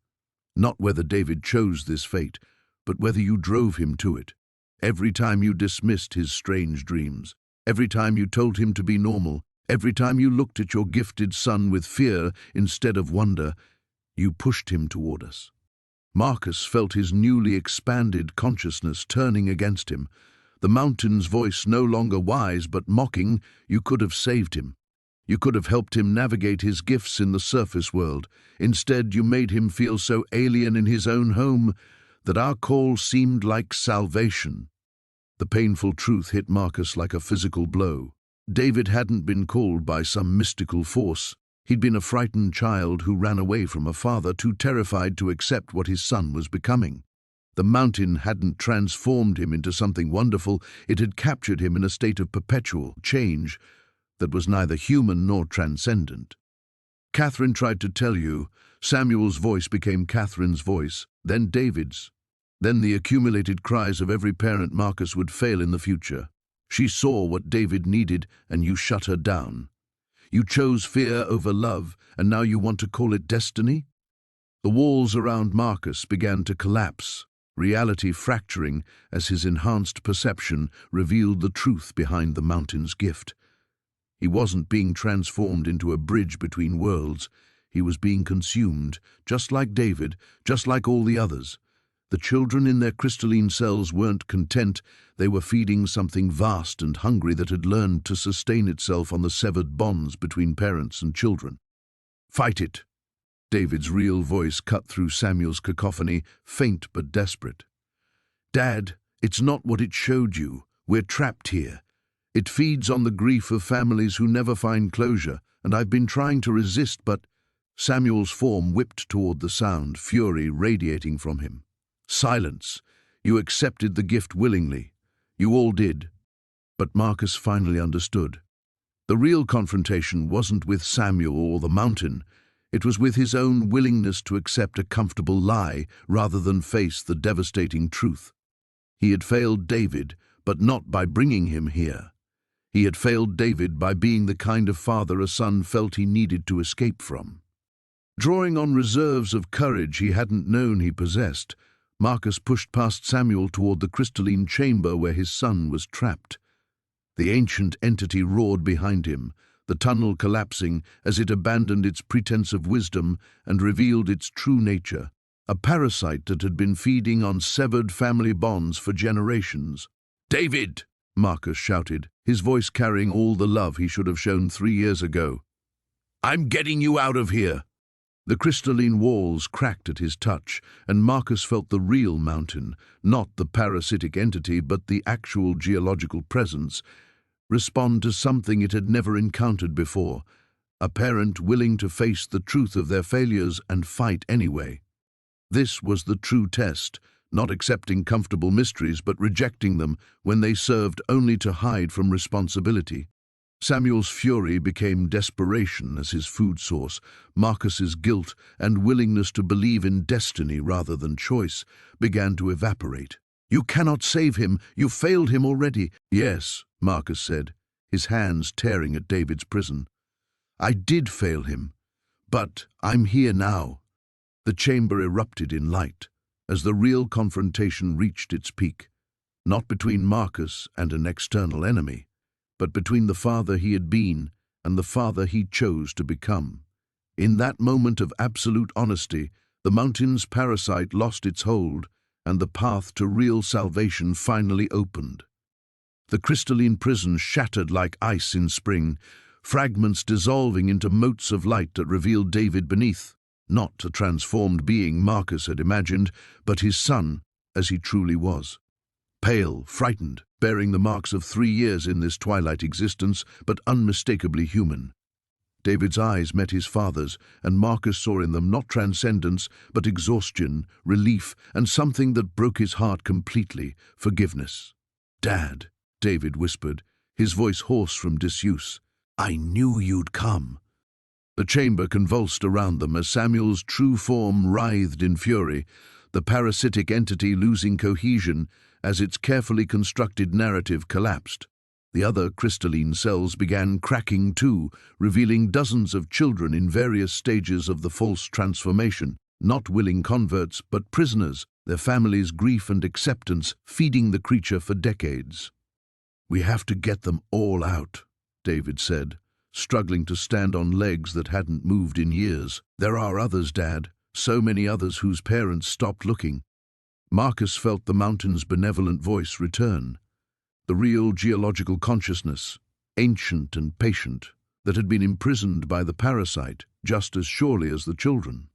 "Not whether David chose this fate, but whether you drove him to it. Every time you dismissed his strange dreams, every time you told him to be normal, every time you looked at your gifted son with fear instead of wonder, you pushed him toward us." Marcus felt his newly expanded consciousness turning against him. The mountain's voice no longer wise but mocking. "You could have saved him. You could have helped him navigate his gifts in the surface world. Instead, you made him feel so alien in his own home that our call seemed like salvation." The painful truth hit Marcus like a physical blow. David hadn't been called by some mystical force. He'd been a frightened child who ran away from a father too terrified to accept what his son was becoming. The mountain hadn't transformed him into something wonderful, it had captured him in a state of perpetual change that was neither human nor transcendent. "Catherine tried to tell you." Samuel's voice became Catherine's voice, then David's. Then the accumulated cries of every parent Marcus would fail in the future. "She saw what David needed, and you shut her down. You chose fear over love, and now you want to call it destiny?" The walls around Marcus began to collapse, reality fracturing as his enhanced perception revealed the truth behind the mountain's gift. He wasn't being transformed into a bridge between worlds. He was being consumed, just like David, just like all the others. The children in their crystalline cells weren't content. They were feeding something vast and hungry that had learned to sustain itself on the severed bonds between parents and children. "Fight it!" David's real voice cut through Samuel's cacophony, faint but desperate. "Dad, it's not what it showed you. We're trapped here. It feeds on the grief of families who never find closure, and I've been trying to resist, but—" Samuel's form whipped toward the sound, fury radiating from him. "Silence. You accepted the gift willingly. You all did." But Marcus finally understood. The real confrontation wasn't with Samuel or the mountain. It was with his own willingness to accept a comfortable lie rather than face the devastating truth. He had failed David, but not by bringing him here. He had failed David by being the kind of father a son felt he needed to escape from. Drawing on reserves of courage he hadn't known he possessed, Marcus pushed past Samuel toward the crystalline chamber where his son was trapped. The ancient entity roared behind him, the tunnel collapsing as it abandoned its pretense of wisdom and revealed its true nature, a parasite that had been feeding on severed family bonds for generations. "David!" Marcus shouted, his voice carrying all the love he should have shown 3 years ago. "I'm getting you out of here!" The crystalline walls cracked at his touch, and Marcus felt the real mountain, not the parasitic entity but the actual geological presence, respond to something it had never encountered before, a parent willing to face the truth of their failures and fight anyway. This was the true test, not accepting comfortable mysteries but rejecting them when they served only to hide from responsibility. Samuel's fury became desperation as his food source. Marcus's guilt and willingness to believe in destiny rather than choice began to evaporate. "You cannot save him. You failed him already." "Yes," Marcus said, his hands tearing at David's prison. "I did fail him, but I'm here now." The chamber erupted in light as the real confrontation reached its peak, not between Marcus and an external enemy, but between the father he had been and the father he chose to become. In that moment of absolute honesty, the mountain's parasite lost its hold, and the path to real salvation finally opened. The crystalline prison shattered like ice in spring, fragments dissolving into motes of light that revealed David beneath, not a transformed being Marcus had imagined, but his son as he truly was. Pale, frightened, bearing the marks of 3 years in this twilight existence, but unmistakably human. David's eyes met his father's, and Marcus saw in them not transcendence, but exhaustion, relief, and something that broke his heart completely: forgiveness. "Dad," David whispered, his voice hoarse from disuse, "I knew you'd come." The chamber convulsed around them as Samuel's true form writhed in fury, the parasitic entity losing cohesion as its carefully constructed narrative collapsed. The other crystalline cells began cracking too, revealing dozens of children in various stages of the false transformation, not willing converts, but prisoners, their families' grief and acceptance feeding the creature for decades. "We have to get them all out," David said, struggling to stand on legs that hadn't moved in years. "There are others, Dad, so many others whose parents stopped looking." Marcus felt the mountain's benevolent voice return, the real geological consciousness, ancient and patient, that had been imprisoned by the parasite just as surely as the children.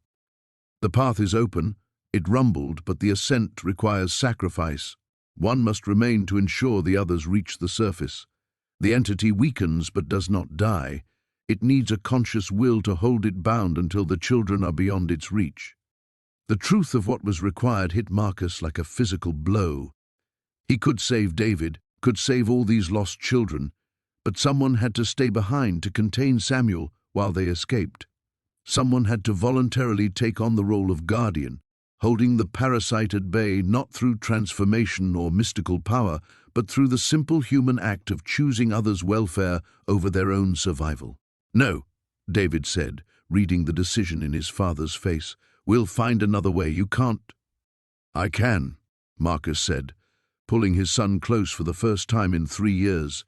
"The path is open," it rumbled, "but the ascent requires sacrifice. One must remain to ensure the others reach the surface. The entity weakens but does not die. It needs a conscious will to hold it bound until the children are beyond its reach." The truth of what was required hit Marcus like a physical blow. He could save David, could save all these lost children, but someone had to stay behind to contain Samuel while they escaped. Someone had to voluntarily take on the role of guardian, holding the parasite at bay not through transformation or mystical power, but through the simple human act of choosing others' welfare over their own survival. "No," David said, reading the decision in his father's face. "We'll find another way. You can't." "I can," Marcus said, pulling his son close for the first time in 3 years.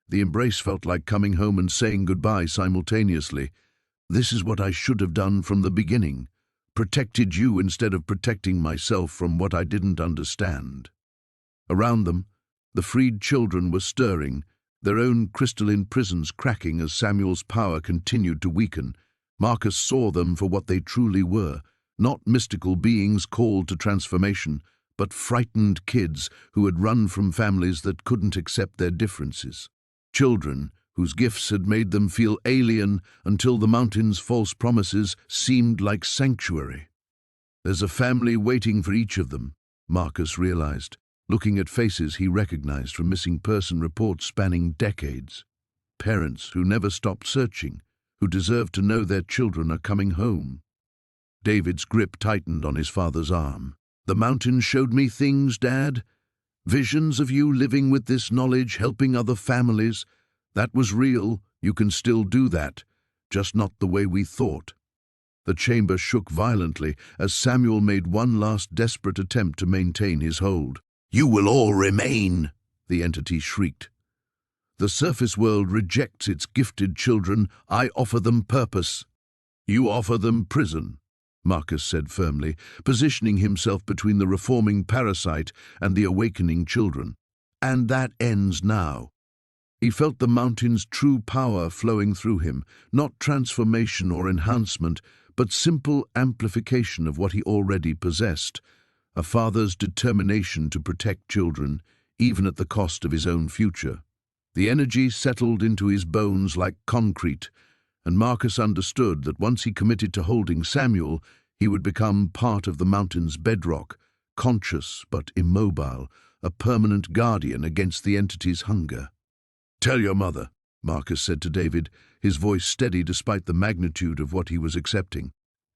The embrace felt like coming home and saying goodbye simultaneously. "This is what I should have done from the beginning. Protected you instead of protecting myself from what I didn't understand." Around them, the freed children were stirring, their own crystalline prisons cracking as Samuel's power continued to weaken. Marcus saw them for what they truly were, not mystical beings called to transformation, but frightened kids who had run from families that couldn't accept their differences. Children whose gifts had made them feel alien until the mountain's false promises seemed like sanctuary. "There's a family waiting for each of them," Marcus realized, looking at faces he recognized from missing person reports spanning decades. Parents who never stopped searching, who deserve to know their children are coming home. David's grip tightened on his father's arm. "The mountain showed me things, Dad. Visions of you living with this knowledge, helping other families. That was real. You can still do that, just not the way we thought." The chamber shook violently as Samuel made one last desperate attempt to maintain his hold. "You will all remain," the entity shrieked. "The surface world rejects its gifted children. I offer them purpose." "You offer them prison," Marcus said firmly, positioning himself between the reforming parasite and the awakening children. "And that ends now." He felt the mountain's true power flowing through him, not transformation or enhancement, but simple amplification of what he already possessed, a father's determination to protect children, even at the cost of his own future. The energy settled into his bones like concrete, and Marcus understood that once he committed to holding Samuel, he would become part of the mountain's bedrock, conscious but immobile, a permanent guardian against the entity's hunger. "Tell your mother," Marcus said to David, his voice steady despite the magnitude of what he was accepting.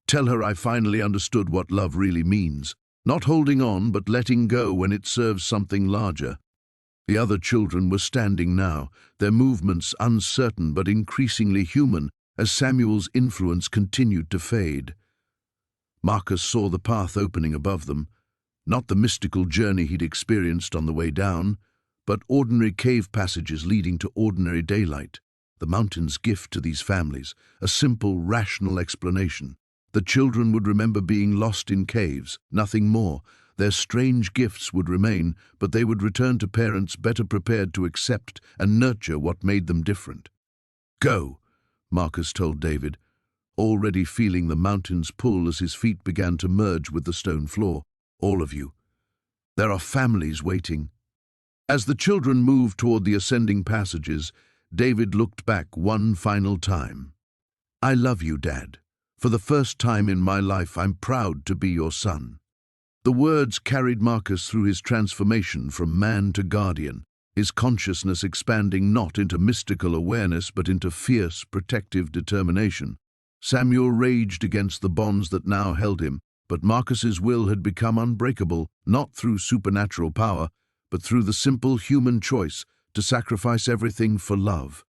"Tell her I finally understood what love really means, not holding on but letting go when it serves something larger." The other children were standing now, their movements uncertain but increasingly human as Samuel's influence continued to fade. Marcus saw the path opening above them, not the mystical journey he'd experienced on the way down, but ordinary cave passages leading to ordinary daylight. The mountain's gift to these families, a simple, rational explanation. The children would remember being lost in caves, nothing more. Their strange gifts would remain, but they would return to parents better prepared to accept and nurture what made them different. "Go," Marcus told David, already feeling the mountain's pull as his feet began to merge with the stone floor. "All of you. There are families waiting." As the children moved toward the ascending passages, David looked back one final time. "I love you, Dad. For the first time in my life, I'm proud to be your son." The words carried Marcus through his transformation from man to guardian, his consciousness expanding not into mystical awareness but into fierce, protective determination. Samuel raged against the bonds that now held him, but Marcus's will had become unbreakable, not through supernatural power, but through the simple human choice to sacrifice everything for love.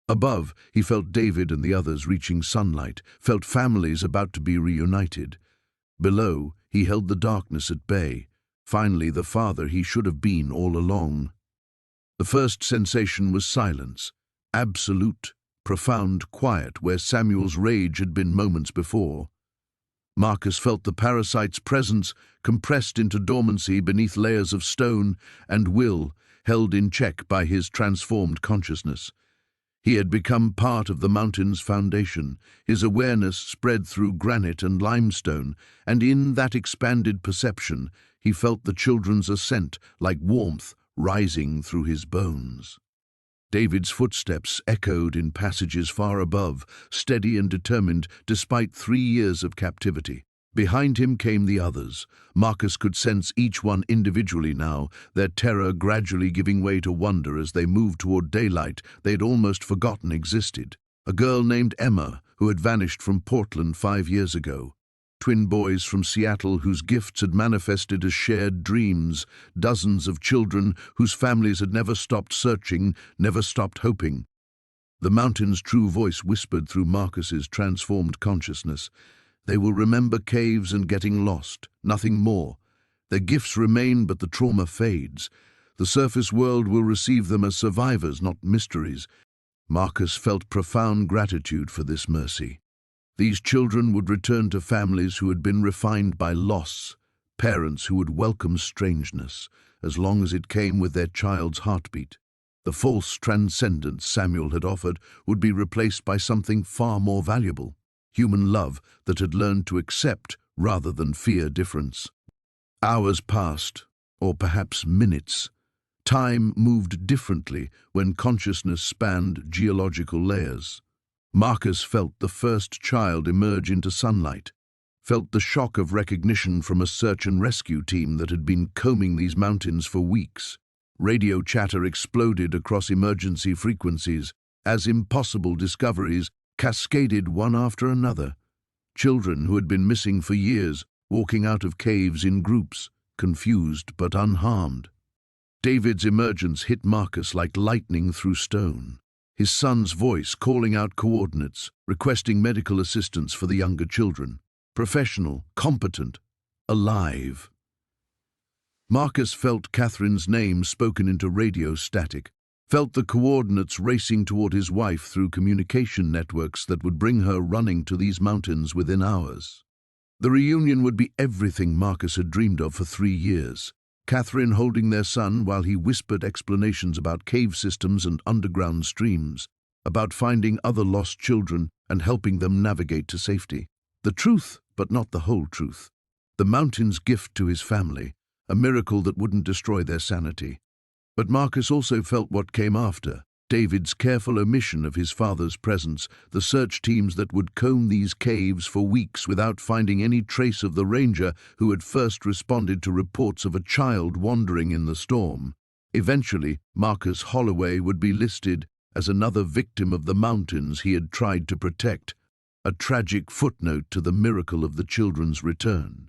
Above, he felt David and the others reaching sunlight, felt families about to be reunited. Below, he held the darkness at bay, finally the father he should have been all along. The first sensation was silence, absolute, profound quiet where Samuel's rage had been moments before. Marcus felt the parasite's presence compressed into dormancy beneath layers of stone and will, held in check by his transformed consciousness. He had become part of the mountain's foundation, his awareness spread through granite and limestone, and in that expanded perception he felt the children's ascent like warmth rising through his bones. David's footsteps echoed in passages far above, steady and determined despite 3 years of captivity. Behind him came the others. Marcus could sense each one individually now, their terror gradually giving way to wonder as they moved toward daylight they had almost forgotten existed. A girl named Emma, who had vanished from Portland 5 years ago. Twin boys from Seattle whose gifts had manifested as shared dreams. Dozens of children whose families had never stopped searching, never stopped hoping. The mountain's true voice whispered through Marcus's transformed consciousness. They will remember caves and getting lost, nothing more. Their gifts remain, but the trauma fades. The surface world will receive them as survivors, not mysteries. Marcus felt profound gratitude for this mercy. These children would return to families who had been refined by loss, parents who would welcome strangeness, as long as it came with their child's heartbeat. The false transcendence Samuel had offered would be replaced by something far more valuable. Human love that had learned to accept rather than fear difference. Hours passed, or perhaps minutes. Time moved differently when consciousness spanned geological layers. Marcus felt the first child emerge into sunlight, felt the shock of recognition from a search and rescue team that had been combing these mountains for weeks. Radio chatter exploded across emergency frequencies as impossible discoveries cascaded one after another. Children who had been missing for years, walking out of caves in groups, confused but unharmed. David's emergence hit Marcus like lightning through stone. His son's voice calling out coordinates, requesting medical assistance for the younger children. Professional, competent, alive. Marcus felt Catherine's name spoken into radio static, felt the coordinates racing toward his wife through communication networks that would bring her running to these mountains within hours. The reunion would be everything Marcus had dreamed of for 3 years. Catherine holding their son while he whispered explanations about cave systems and underground streams, about finding other lost children and helping them navigate to safety. The truth, but not the whole truth. The mountain's gift to his family, a miracle that wouldn't destroy their sanity. But Marcus also felt what came after. David's careful omission of his father's presence, the search teams that would comb these caves for weeks without finding any trace of the ranger who had first responded to reports of a child wandering in the storm. Eventually, Marcus Holloway would be listed as another victim of the mountains he had tried to protect, a tragic footnote to the miracle of the children's return.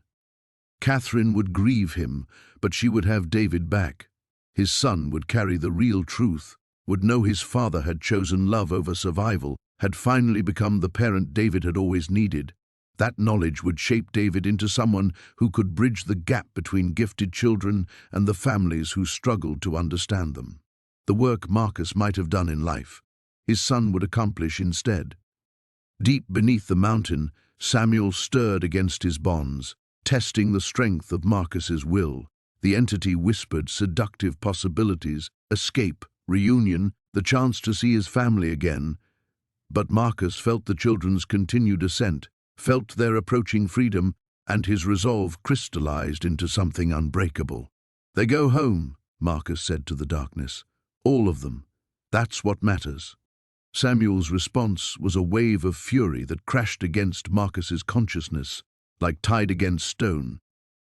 Catherine would grieve him, but she would have David back. His son would carry the real truth, would know his father had chosen love over survival, had finally become the parent David had always needed. That knowledge would shape David into someone who could bridge the gap between gifted children and the families who struggled to understand them. The work Marcus might have done in life, his son would accomplish instead. Deep beneath the mountain, Samuel stirred against his bonds, testing the strength of Marcus's will. The entity whispered seductive possibilities, escape, reunion, the chance to see his family again. But Marcus felt the children's continued ascent, felt their approaching freedom, and his resolve crystallized into something unbreakable. "They go home," Marcus said to the darkness. "All of them. That's what matters." Samuel's response was a wave of fury that crashed against Marcus's consciousness, like tide against stone.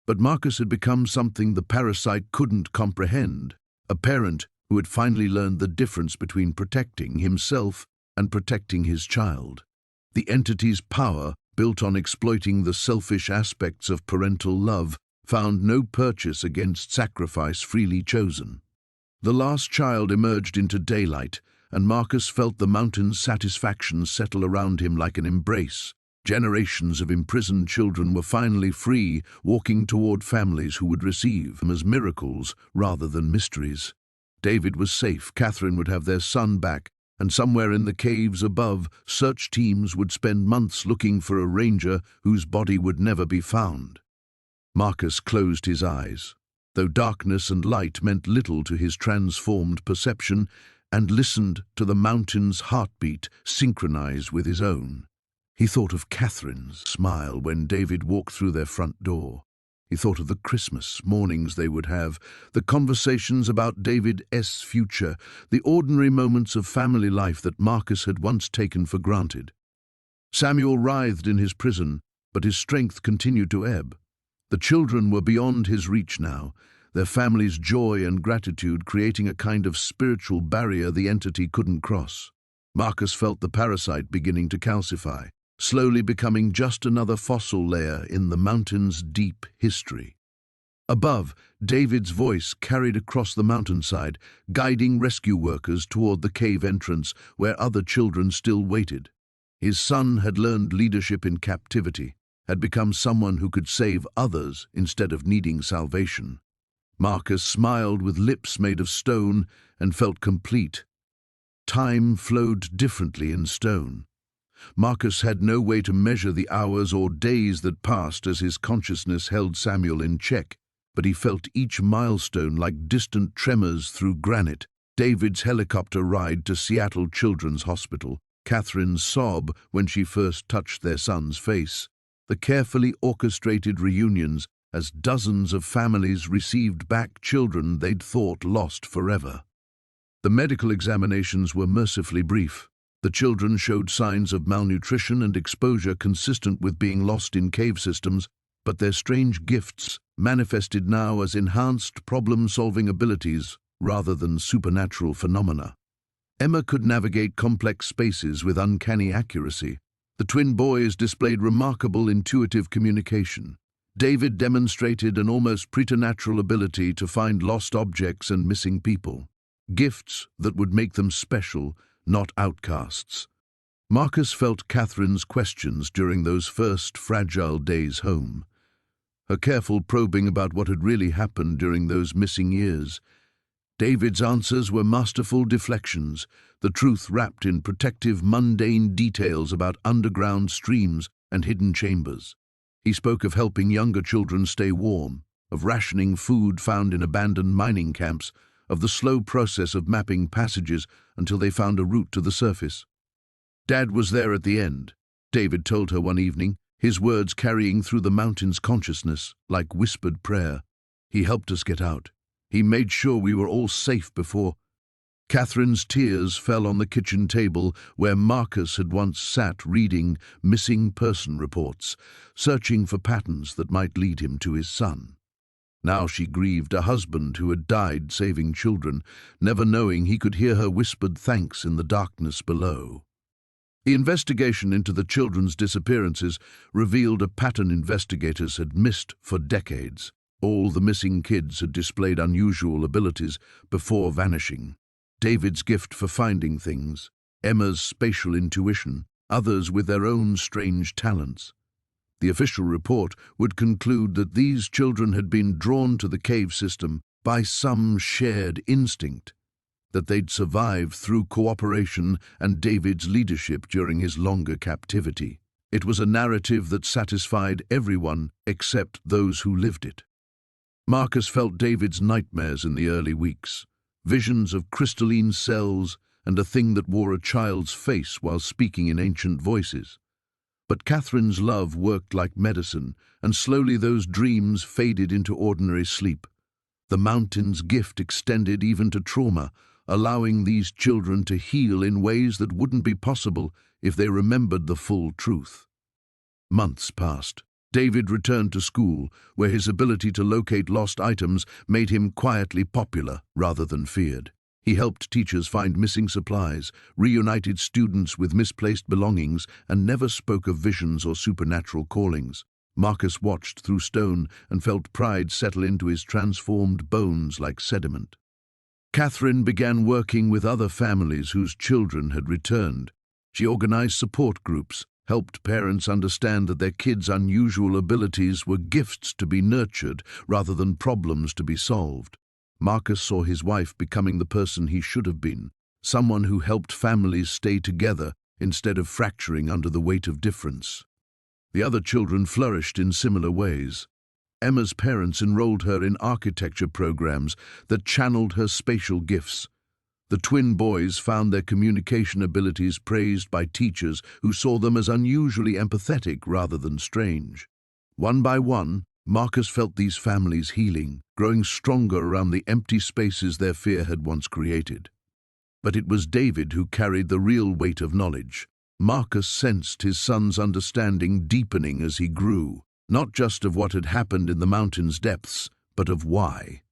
But Marcus had become something the parasite couldn't comprehend, a parent who had finally learned the difference between protecting himself and protecting his child. The entity's power, built on exploiting the selfish aspects of parental love, found no purchase against sacrifice freely chosen. The last child emerged into daylight, and Marcus felt the mountain's satisfaction settle around him like an embrace. Generations of imprisoned children were finally free, walking toward families who would receive them as miracles rather than mysteries. David was safe, Catherine would have their son back, and somewhere in the caves above, search teams would spend months looking for a ranger whose body would never be found. Marcus closed his eyes, though darkness and light meant little to his transformed perception, and listened to the mountain's heartbeat synchronize with his own. He thought of Catherine's smile when David walked through their front door. He thought of the Christmas mornings they would have, the conversations about David's future, the ordinary moments of family life that Marcus had once taken for granted. Samuel writhed in his prison, but his strength continued to ebb. The children were beyond his reach now, their family's joy and gratitude creating a kind of spiritual barrier the entity couldn't cross. Marcus felt the parasite beginning to calcify, slowly becoming just another fossil layer in the mountain's deep history. Above, David's voice carried across the mountainside, guiding rescue workers toward the cave entrance where other children still waited. His son had learned leadership in captivity, had become someone who could save others instead of needing salvation. Marcus smiled with lips made of stone and felt complete. Time flowed differently in stone. Marcus had no way to measure the hours or days that passed as his consciousness held Samuel in check, but he felt each milestone like distant tremors through granite. David's helicopter ride to Seattle Children's Hospital, Catherine's sob when she first touched their son's face, the carefully orchestrated reunions as dozens of families received back children they'd thought lost forever. The medical examinations were mercifully brief. The children showed signs of malnutrition and exposure consistent with being lost in cave systems, but their strange gifts manifested now as enhanced problem-solving abilities rather than supernatural phenomena. Emma could navigate complex spaces with uncanny accuracy. The twin boys displayed remarkable intuitive communication. David demonstrated an almost preternatural ability to find lost objects and missing people, gifts that would make them special, not outcasts. Marcus felt Catherine's questions during those first fragile days home, her careful probing about what had really happened during those missing years. David's answers were masterful deflections, the truth wrapped in protective, mundane details about underground streams and hidden chambers. He spoke of helping younger children stay warm, of rationing food found in abandoned mining camps, of the slow process of mapping passages until they found a route to the surface. "Dad was there at the end," David told her one evening, his words carrying through the mountain's consciousness like whispered prayer. "He helped us get out. He made sure we were all safe before." Catherine's tears fell on the kitchen table where Marcus had once sat reading missing person reports, searching for patterns that might lead him to his son. Now she grieved a husband who had died saving children, never knowing he could hear her whispered thanks in the darkness below. The investigation into the children's disappearances revealed a pattern investigators had missed for decades. All the missing kids had displayed unusual abilities before vanishing. David's gift for finding things, Emma's spatial intuition, others with their own strange talents. The official report would conclude that these children had been drawn to the cave system by some shared instinct, that they'd survived through cooperation and David's leadership during his longer captivity. It was a narrative that satisfied everyone except those who lived it. Marcus felt David's nightmares in the early weeks, visions of crystalline cells and a thing that wore a child's face while speaking in ancient voices. But Catherine's love worked like medicine, and slowly those dreams faded into ordinary sleep. The mountain's gift extended even to trauma, allowing these children to heal in ways that wouldn't be possible if they remembered the full truth. Months passed. David returned to school, where his ability to locate lost items made him quietly popular rather than feared. He helped teachers find missing supplies, reunited students with misplaced belongings, and never spoke of visions or supernatural callings. Marcus watched through stone and felt pride settle into his transformed bones like sediment. Catherine began working with other families whose children had returned. She organized support groups, helped parents understand that their kids' unusual abilities were gifts to be nurtured rather than problems to be solved. Marcus saw his wife becoming the person he should have been, someone who helped families stay together instead of fracturing under the weight of difference. The other children flourished in similar ways. Emma's parents enrolled her in architecture programs that channeled her spatial gifts. The twin boys found their communication abilities praised by teachers who saw them as unusually empathetic rather than strange. One by one, Marcus felt these families healing, growing stronger around the empty spaces their fear had once created. But it was David who carried the real weight of knowledge. Marcus sensed his son's understanding deepening as he grew, not just of what had happened in the mountain's depths, but of why.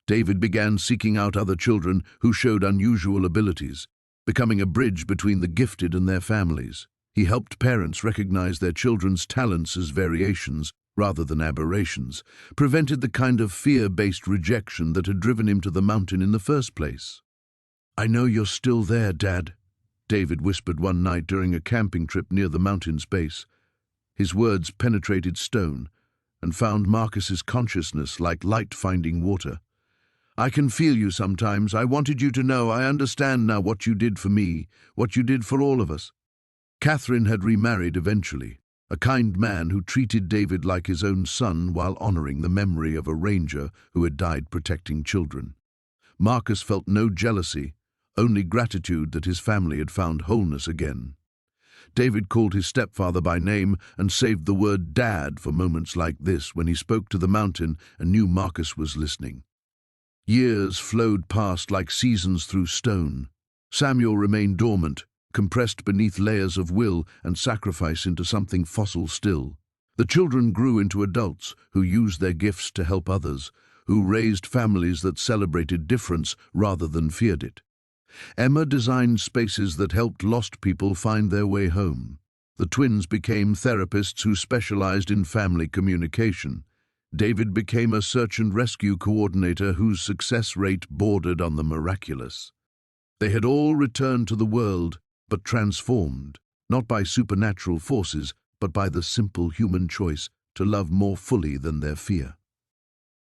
David began seeking out other children who showed unusual abilities, becoming a bridge between the gifted and their families. He helped parents recognize their children's talents as variations rather than aberrations, prevented the kind of fear-based rejection that had driven him to the mountain in the first place. "I know you're still there, Dad," David whispered one night during a camping trip near the mountain's base. His words penetrated stone and found Marcus's consciousness like light finding water. "I can feel you sometimes. I wanted you to know I understand now what you did for me, what you did for all of us." Catherine had remarried eventually, a kind man who treated David like his own son while honoring the memory of a ranger who had died protecting children. Marcus felt no jealousy, only gratitude that his family had found wholeness again. David called his stepfather by name and saved the word Dad for moments like this when he spoke to the mountain and knew Marcus was listening. Years flowed past like seasons through stone. Samuel remained dormant, compressed beneath layers of will and sacrifice into something fossil still. The children grew into adults who used their gifts to help others, who raised families that celebrated difference rather than feared it. Emma designed spaces that helped lost people find their way home. The twins became therapists who specialized in family communication. David became a search and rescue coordinator whose success rate bordered on the miraculous. They had all returned to the world, but transformed, not by supernatural forces, but by the simple human choice to love more fully than their fear.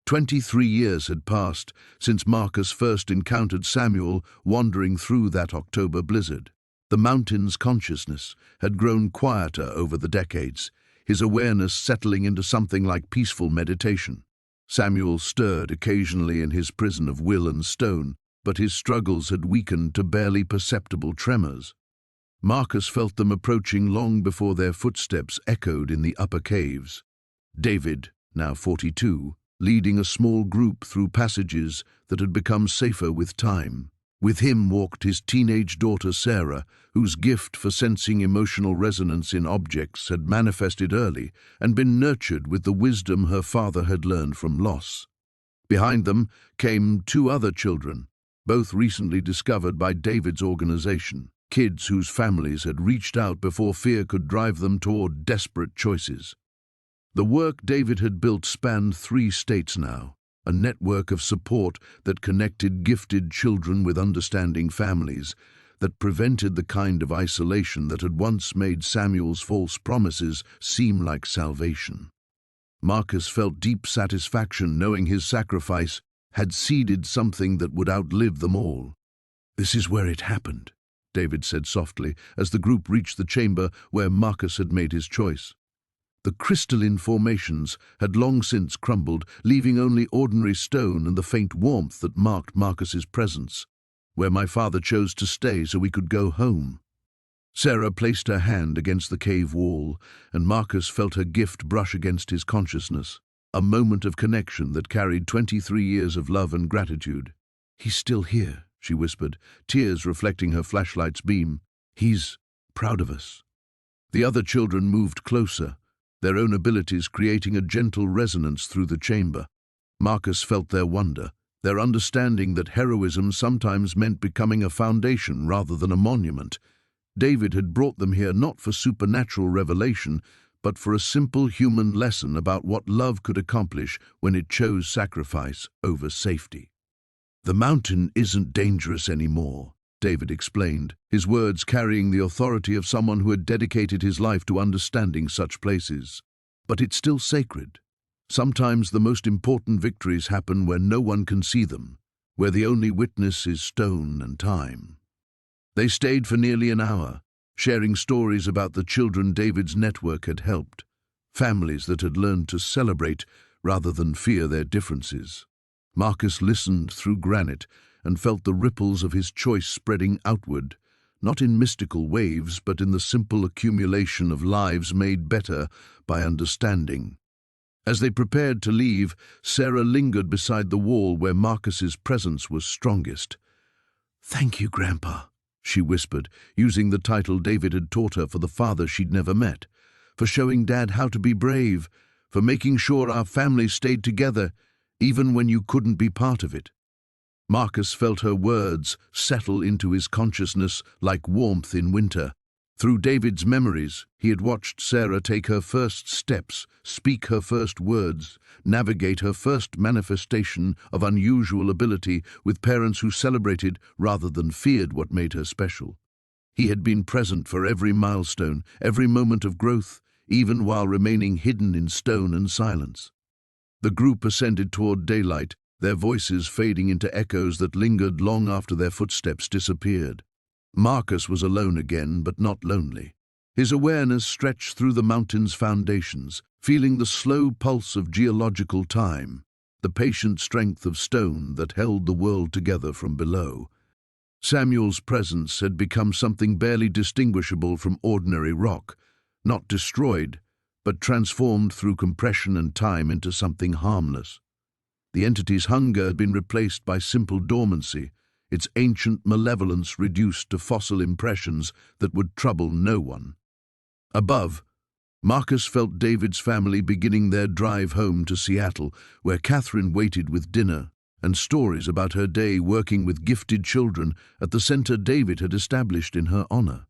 23 years had passed since Marcus first encountered Samuel wandering through that October blizzard. The mountain's consciousness had grown quieter over the decades, his awareness settling into something like peaceful meditation. Samuel stirred occasionally in his prison of will and stone, but his struggles had weakened to barely perceptible tremors. Marcus felt them approaching long before their footsteps echoed in the upper caves. David, now 42, leading a small group through passages that had become safer with time. With him walked his teenage daughter Sarah, whose gift for sensing emotional resonance in objects had manifested early and been nurtured with the wisdom her father had learned from loss. Behind them came two other children, both recently discovered by David's organization, kids whose families had reached out before fear could drive them toward desperate choices. The work David had built spanned 3 states now, a network of support that connected gifted children with understanding families, that prevented the kind of isolation that had once made Samuel's false promises seem like salvation. Marcus felt deep satisfaction knowing his sacrifice had seeded something that would outlive them all. "This is where it happened," David said softly as the group reached the chamber where Marcus had made his choice. The crystalline formations had long since crumbled, leaving only ordinary stone and the faint warmth that marked Marcus's presence. "Where my father chose to stay so we could go home." Sarah placed her hand against the cave wall, and Marcus felt her gift brush against his consciousness, a moment of connection that carried 23 years of love and gratitude. "He's still here," she whispered, tears reflecting her flashlight's beam. "He's proud of us." The other children moved closer, their own abilities creating a gentle resonance through the chamber. Marcus felt their wonder, their understanding that heroism sometimes meant becoming a foundation rather than a monument. David had brought them here not for supernatural revelation, but for a simple human lesson about what love could accomplish when it chose sacrifice over safety. "The mountain isn't dangerous anymore," David explained, his words carrying the authority of someone who had dedicated his life to understanding such places. "But it's still sacred. Sometimes the most important victories happen where no one can see them, where the only witness is stone and time." They stayed for nearly an hour, sharing stories about the children David's network had helped, families that had learned to celebrate rather than fear their differences. Marcus listened through granite and felt the ripples of his choice spreading outward, not in mystical waves, but in the simple accumulation of lives made better by understanding. As they prepared to leave, Sarah lingered beside the wall where Marcus's presence was strongest. "Thank you, Grandpa," she whispered, using the title David had taught her for the father she'd never met, "for showing Dad how to be brave, for making sure our family stayed together, even when you couldn't be part of it." Marcus felt her words settle into his consciousness like warmth in winter. Through David's memories, he had watched Sarah take her first steps, speak her first words, navigate her first manifestation of unusual ability with parents who celebrated rather than feared what made her special. He had been present for every milestone, every moment of growth, even while remaining hidden in stone and silence. The group ascended toward daylight, their voices fading into echoes that lingered long after their footsteps disappeared. Marcus was alone again, but not lonely. His awareness stretched through the mountain's foundations, feeling the slow pulse of geological time, the patient strength of stone that held the world together from below. Samuel's presence had become something barely distinguishable from ordinary rock, not destroyed, but transformed through compression and time into something harmless. The entity's hunger had been replaced by simple dormancy, its ancient malevolence reduced to fossil impressions that would trouble no one. Above, Marcus felt David's family beginning their drive home to Seattle, where Catherine waited with dinner and stories about her day working with gifted children at the center David had established in her honor.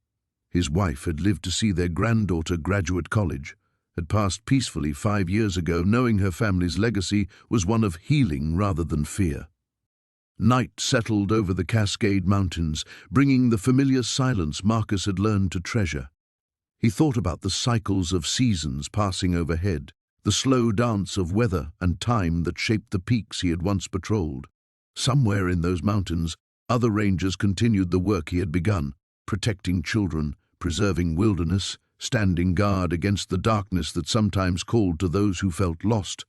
His wife had lived to see their granddaughter graduate college, had passed peacefully 5 years ago, knowing her family's legacy was one of healing rather than fear. Night settled over the Cascade Mountains, bringing the familiar silence Marcus had learned to treasure. He thought about the cycles of seasons passing overhead, the slow dance of weather and time that shaped the peaks he had once patrolled. Somewhere in those mountains, other rangers continued the work he had begun, protecting children, preserving wilderness, standing guard against the darkness that sometimes called to those who felt lost.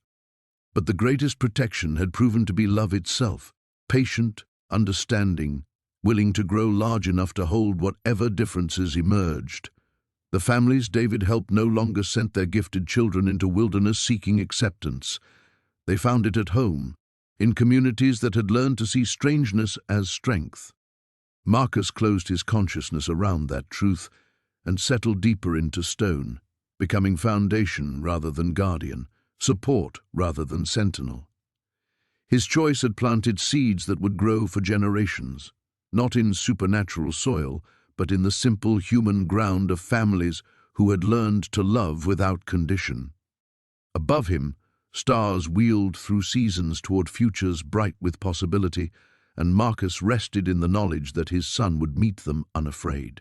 But the greatest protection had proven to be love itself, patient, understanding, willing to grow large enough to hold whatever differences emerged. The families David helped no longer sent their gifted children into wilderness seeking acceptance. They found it at home, in communities that had learned to see strangeness as strength. Marcus closed his consciousness around that truth and settled deeper into stone, becoming foundation rather than guardian, support rather than sentinel. His choice had planted seeds that would grow for generations, not in supernatural soil, but in the simple human ground of families who had learned to love without condition. Above him, stars wheeled through seasons toward futures bright with possibility, and Marcus rested in the knowledge that his son would meet them unafraid.